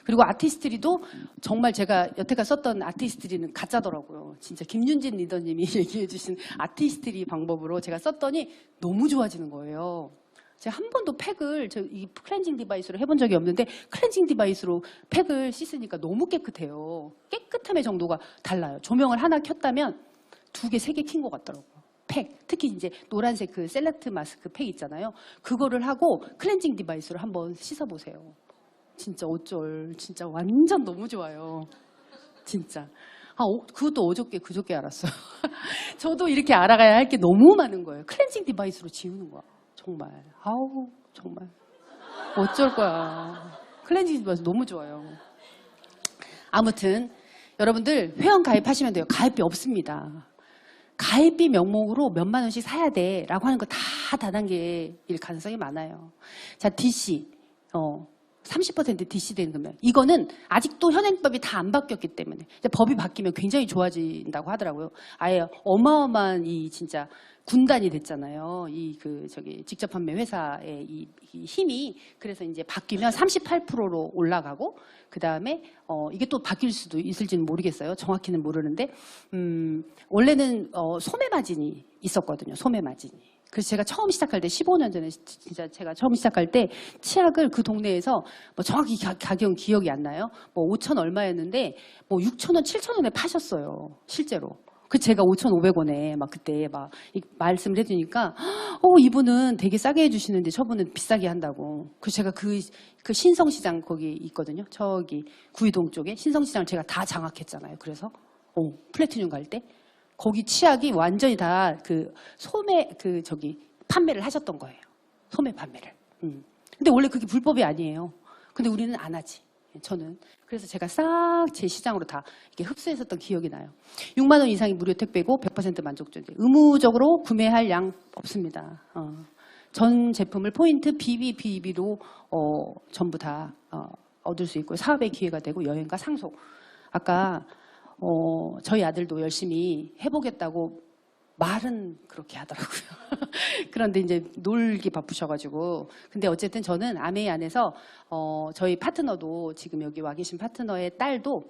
그리고 아티스트리도 정말 제가 여태까지 썼던 아티스트리는 가짜더라고요. 진짜 김윤진 리더님이 얘기해 주신 아티스트리 방법으로 제가 썼더니 너무 좋아지는 거예요. 제가 한 번도 팩을 이 클렌징 디바이스로 해본 적이 없는데 클렌징 디바이스로 팩을 씻으니까 너무 깨끗해요. 깨끗함의 정도가 달라요. 조명을 하나 켰다면 2개, 3개 킨 것 같더라고요. 팩, 특히 이제 노란색 그 셀렉트 마스크 팩 있잖아요. 그거를 하고 클렌징 디바이스로 한번 씻어보세요. 진짜 어쩔. 진짜 완전 너무 좋아요. 진짜. 그것도 그저께 알았어요. 저도 이렇게 알아가야 할 게 너무 많은 거예요. 클렌징 디바이스로 지우는 거야. 정말. 정말. 어쩔 거야. 클렌징 디바이스 너무 좋아요. 아무튼 여러분들 회원 가입하시면 돼요. 가입비 없습니다. 가입비 명목으로 몇만 원씩 사야 돼 라고 하는 거 다 다단계일 가능성이 많아요. 자, DC 30% DC 되는 거면 이거는 아직도 현행법이 다 안 바뀌었기 때문에 이제 법이 바뀌면 굉장히 좋아진다고 하더라고요. 아예 어마어마한 이 진짜 군단이 됐잖아요. 직접 판매 회사의 이 힘이 그래서 이제 바뀌면 38%로 올라가고 그 다음에 이게 또 바뀔 수도 있을지는 모르겠어요. 정확히는 모르는데 원래는 소매 마진이 있었거든요. 소매 마진이. 그래서 제가 처음 시작할 때 15년 전에 진짜 제가 처음 시작할 때 치약을 그 동네에서 뭐 정확히 가격은 기억이 안 나요. 뭐 5천 얼마였는데 뭐 6천 원, 7천 원에 파셨어요. 실제로. 그 제가 5,500원에 막 그때 막 말씀을 해주니까 이분은 되게 싸게 해주시는데 저분은 비싸게 한다고. 그래서 제가 그 신성시장 거기 있거든요. 저기 구이동 쪽에 신성시장을 제가 다 장악했잖아요. 그래서 플래티늄 갈 때. 거기 치약이 완전히 다 소매 판매를 하셨던 거예요. 소매 판매를. 근데 원래 그게 불법이 아니에요. 근데 우리는 안 하지. 저는. 그래서 제가 싹 제 시장으로 다 이렇게 흡수했었던 기억이 나요. 6만 원 이상이 무료 택배고 100% 만족도인데 의무적으로 구매할 양 없습니다. 전 제품을 포인트, BBB로 전부 다 얻을 수 있고 사업의 기회가 되고 여행과 상속. 아까 저희 아들도 열심히 해보겠다고 말은 그렇게 하더라고요. 그런데 이제 놀기 바쁘셔가지고. 근데 어쨌든 저는 아메이 안에서 저희 파트너도 지금 여기 와 계신 파트너의 딸도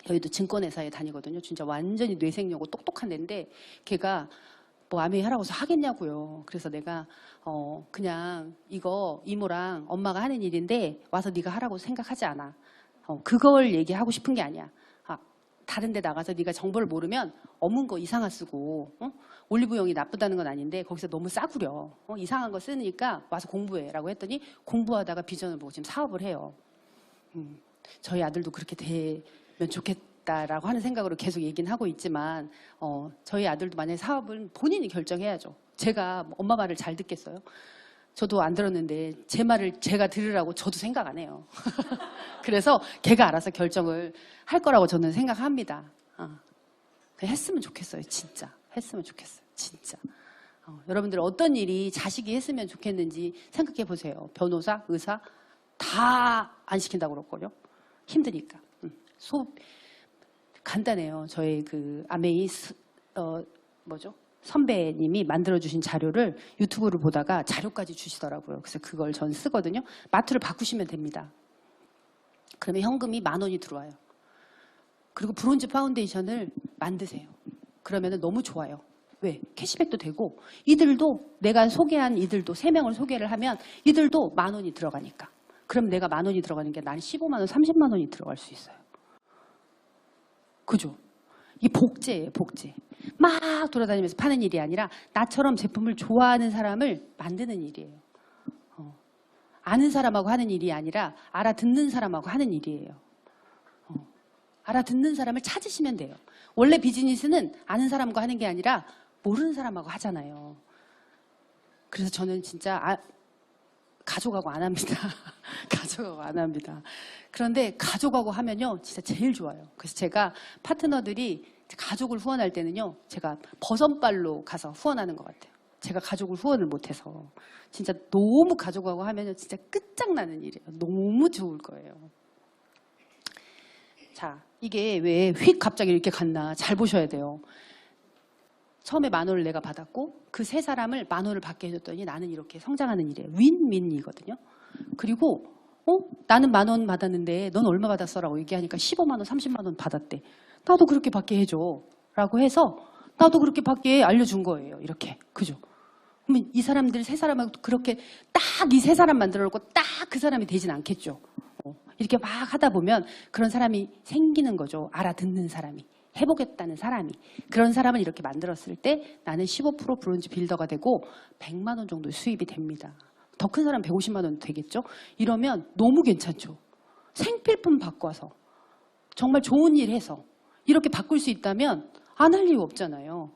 여기도 증권회사에 다니거든요. 진짜 완전히 뇌생녀고 똑똑한 애인데 걔가 뭐 아메이 하라고 해서 하겠냐고요. 그래서 내가 그냥 이거 이모랑 엄마가 하는 일인데 와서 네가 하라고 생각하지 않아. 그걸 얘기하고 싶은 게 아니야. 다른 데 나가서 네가 정보를 모르면 어문 거 이상한 쓰고 올리브영이 나쁘다는 건 아닌데 거기서 너무 싸구려. 이상한 거 쓰니까 와서 공부해라고 했더니 공부하다가 비전을 보고 지금 사업을 해요. 저희 아들도 그렇게 되면 좋겠다라고 하는 생각으로 계속 얘기는 하고 있지만 저희 아들도 만약에 사업은 본인이 결정해야죠. 제가 엄마 말을 잘 듣겠어요? 저도 안 들었는데 제 말을 제가 들으라고 저도 생각 안 해요. 그래서 걔가 알아서 결정을 할 거라고 저는 생각합니다. 했으면 좋겠어요. 진짜. 했으면 좋겠어요. 진짜. 여러분들 어떤 일이 자식이 했으면 좋겠는지 생각해 보세요. 변호사, 의사 다 안 시킨다고 그럴걸요. 힘드니까. 간단해요. 저희 아메이 선배님이 만들어주신 자료를 유튜브를 보다가 자료까지 주시더라고요. 그래서 그걸 전 쓰거든요. 마트를 바꾸시면 됩니다. 그러면 현금이 10,000원이 들어와요. 그리고 브론즈 파운데이션을 만드세요. 그러면 너무 좋아요. 왜? 캐시백도 되고 이들도 내가 소개한 이들도 3명을 소개를 하면 이들도 10,000원이 들어가니까. 그럼 내가 10,000원이 들어가는 게 난 15만 원, 30만 원이 들어갈 수 있어요. 그죠? 이게 복제예요, 복제. 막 돌아다니면서 파는 일이 아니라 나처럼 제품을 좋아하는 사람을 만드는 일이에요. 아는 사람하고 하는 일이 아니라 알아듣는 사람하고 하는 일이에요. 알아듣는 사람을 찾으시면 돼요. 원래 비즈니스는 아는 사람과 하는 게 아니라 모르는 사람하고 하잖아요. 그래서 저는 진짜 가져가고 안 합니다. 가져가고 안 합니다. 그런데 가져가고 하면요 진짜 제일 좋아요. 그래서 제가 파트너들이 가족을 후원할 때는요 제가 버선발로 가서 후원하는 것 같아요. 제가 가족을 후원을 못해서 진짜 너무 가져가고 하면요 진짜 끝장나는 일이에요. 너무 좋을 거예요. 자, 이게 왜 휙 갑자기 이렇게 갔나 잘 보셔야 돼요. 처음에 10,000원을 내가 받았고 그 3사람을 10,000원을 받게 해줬더니 나는 이렇게 성장하는 일이에요. 윈윈이거든요. 그리고 나는 10,000원 받았는데 넌 얼마 받았어? 라고 얘기하니까 15만 원, 30만 원 받았대. 나도 그렇게 받게 해줘. 라고 해서 나도 그렇게 받게 알려준 거예요. 이렇게. 그죠? 그러면 이 사람들 3사람하고 그렇게 딱 이 3사람 만들어 놓고 딱 그 사람이 되진 않겠죠. 이렇게 막 하다 보면 그런 사람이 생기는 거죠. 알아듣는 사람이. 해보겠다는 사람이. 그런 사람을 이렇게 만들었을 때 나는 15% 브론즈 빌더가 되고 100만 원 정도 수입이 됩니다. 더 큰 사람 150만 원 되겠죠? 이러면 너무 괜찮죠. 생필품 바꿔서 정말 좋은 일 해서 이렇게 바꿀 수 있다면 안 할 이유 없잖아요.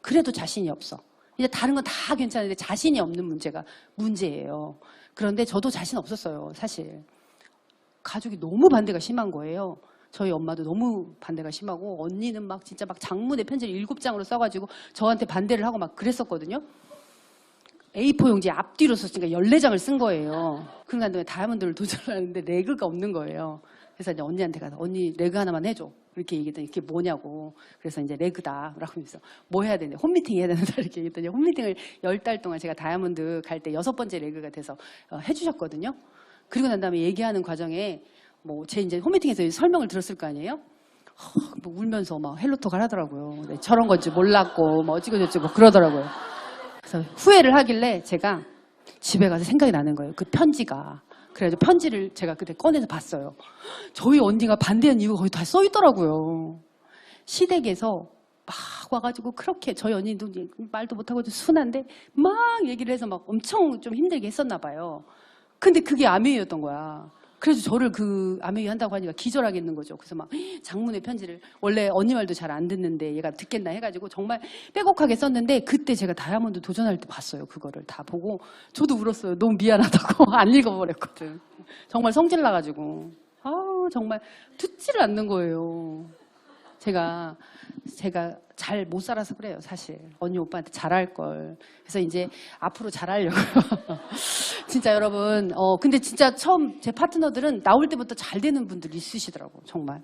그래도 자신이 없어. 이제 다른 건 다 괜찮은데 자신이 없는 문제가 문제예요. 그런데 저도 자신 없었어요, 사실. 가족이 너무 반대가 심한 거예요. 저희 엄마도 너무 반대가 심하고 언니는 막 진짜 막 장문의 편지를 7장으로 써가지고 저한테 반대를 하고 막 그랬었거든요. A4 용지에 앞뒤로 썼으니까 14장을 쓴 거예요. 그러니까 다음에 다이아몬드를 도전하는데 레그가 없는 거예요. 그래서 이제 언니한테 가서 언니 레그 하나만 해줘. 이렇게 얘기했더니 이게 뭐냐고. 그래서 이제 레그다. 라고 하면서 뭐 해야 되냐. 홈미팅 해야 된다. 이렇게 얘기했더니 홈미팅을 10달 동안 제가 다이아몬드 갈 때 6번째 레그가 돼서 해주셨거든요. 그리고 난 다음에 얘기하는 과정에 뭐 제 이제 홈미팅에서 설명을 들었을 거 아니에요? 뭐 울면서 막 헬로톡을 하더라고요. 네, 저런 건지 몰랐고 뭐 어찌고저찌고 그러더라고요. 그래서 후회를 하길래 제가 집에 가서 생각이 나는 거예요. 그 편지가. 그래가지고 편지를 제가 그때 꺼내서 봤어요. 저희 언니가 반대한 이유가 거기 다 써 있더라고요. 시댁에서 막 와가지고 그렇게 저희 언니도 말도 못하고 순한데 막 얘기를 해서 막 엄청 좀 힘들게 했었나 봐요. 근데 그게 아메이였던 거야. 그래서 저를 그 아메이 한다고 하니까 기절하겠는 거죠. 그래서 막 장문의 편지를 원래 언니 말도 잘 안 듣는데 얘가 듣겠나 해가지고 정말 빼곡하게 썼는데 그때 제가 다이아몬드 도전할 때 봤어요. 그거를 다 보고 저도 울었어요. 너무 미안하다고 안 읽어버렸거든. 정말 성질 나가지고 정말 듣지를 않는 거예요. 제가 잘 못 살아서 그래요, 사실. 언니 오빠한테 잘할 걸. 그래서 이제 앞으로 잘하려고요. 진짜 여러분, 근데 진짜 처음 제 파트너들은 나올 때부터 잘 되는 분들이 있으시더라고, 정말.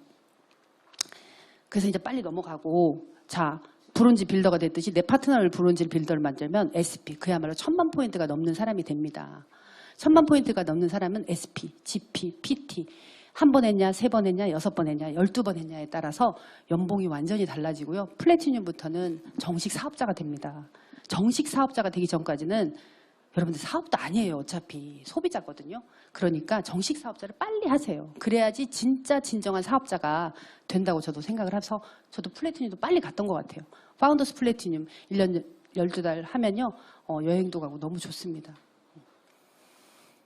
그래서 이제 빨리 넘어가고, 자, 브론즈 빌더가 됐듯이 내 파트너를 브론즈 빌더를 만들면 SP, 그야말로 1000만 포인트가 넘는 사람이 됩니다. 1000만 포인트가 넘는 사람은 SP, GP, PT. 1번 했냐, 3번 했냐, 6번 했냐, 12번 했냐에 따라서 연봉이 완전히 달라지고요. 플래티늄부터는 정식 사업자가 됩니다. 정식 사업자가 되기 전까지는 여러분들 사업도 아니에요. 어차피 소비자거든요. 그러니까 정식 사업자를 빨리 하세요. 그래야지 진짜 진정한 사업자가 된다고 저도 생각을 해서 저도 플래티늄도 빨리 갔던 것 같아요. 파운더스 플래티늄 1년 12달 하면요. 여행도 가고 너무 좋습니다.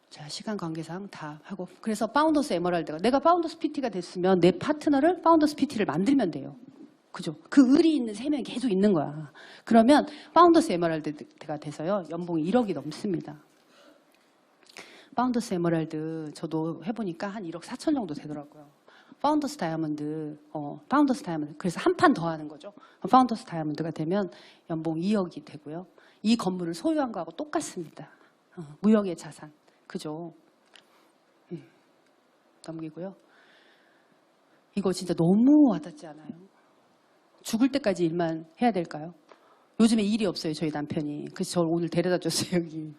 자, 시간 관계상 다 하고. 그래서 파운더스 에메랄드가 내가 파운더스 PT가 됐으면 내 파트너를 파운더스 PT를 만들면 돼요. 그죠? 그 의리 있는 3명이 계속 있는 거야. 그러면 파운더스 에메랄드가 돼서요. 연봉이 1억이 넘습니다. 파운더스 에메랄드 저도 해보니까 한 1억 4천 정도 되더라고요. 파운더스 다이아몬드, 그래서 한 판 더 하는 거죠. 파운더스 다이아몬드가 되면 연봉 2억이 되고요. 이 건물을 소유한 거하고 똑같습니다. 무형의 자산. 그죠? 넘기고요. 이거 진짜 너무 와닿지 않아요? 죽을 때까지 일만 해야 될까요? 요즘에 일이 없어요, 저희 남편이. 그래서 저를 오늘 데려다 줬어요, 여기.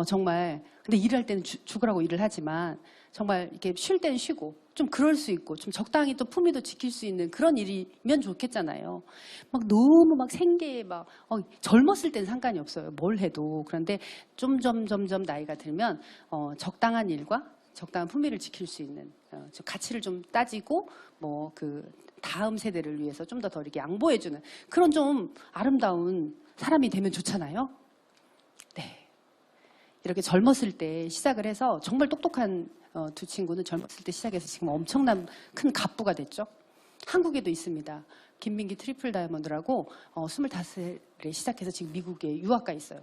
정말. 근데 일할 때는 죽으라고 일을 하지만 정말 이렇게 쉴 때는 쉬고 좀 그럴 수 있고 좀 적당히 또 품위도 지킬 수 있는 그런 일이면 좋겠잖아요. 막 너무 막 생계에 막 젊었을 땐 상관이 없어요. 뭘 해도. 그런데 점점 나이가 들면 적당한 일과 적당한 품위를 지킬 수 있는 가치를 좀 따지고 뭐 그 다음 세대를 위해서 좀 더 이렇게 양보해주는 그런 좀 아름다운 사람이 되면 좋잖아요. 네. 이렇게 젊었을 때 시작을 해서 정말 똑똑한 두 친구는 젊었을 때 시작해서 지금 엄청난 큰 갑부가 됐죠. 한국에도 있습니다. 김민기 트리플 다이아몬드라고 25살에 시작해서 지금 미국에 유학가 있어요.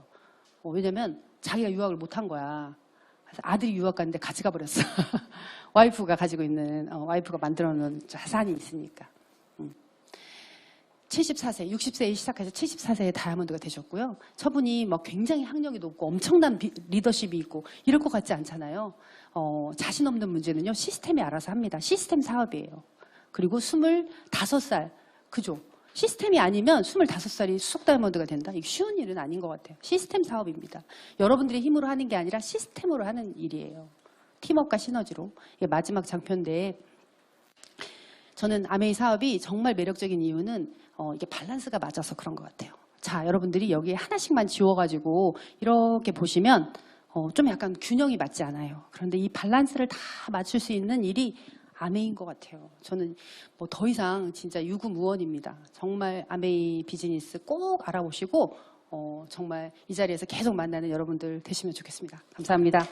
왜냐면 자기가 유학을 못한 거야. 그래서 아들이 유학 갔는데 같이 가버렸어. 와이프가 가지고 있는 와이프가 만들어 놓은 자산이 있으니까. 74세, 60세에 시작해서 74세에 다이아몬드가 되셨고요. 저분이 뭐 굉장히 학력이 높고 엄청난 리더십이 있고 이럴 것 같지 않잖아요. 자신 없는 문제는요. 시스템이 알아서 합니다. 시스템 사업이에요. 그리고 25살, 그죠? 시스템이 아니면 25살이 수석 다이아몬드가 된다? 이게 쉬운 일은 아닌 것 같아요. 시스템 사업입니다. 여러분들의 힘으로 하는 게 아니라 시스템으로 하는 일이에요. 팀워크와 시너지로. 이게 마지막 장편인데 저는 아메이 사업이 정말 매력적인 이유는 이게 밸런스가 맞아서 그런 것 같아요. 자, 여러분들이 여기에 하나씩만 지워가지고 이렇게 보시면 좀 약간 균형이 맞지 않아요. 그런데 이 밸런스를 다 맞출 수 있는 일이 아메이인 것 같아요. 저는 뭐 더 이상 진짜 유구무원입니다. 정말 아메이 비즈니스 꼭 알아보시고 정말 이 자리에서 계속 만나는 여러분들 되시면 좋겠습니다. 감사합니다.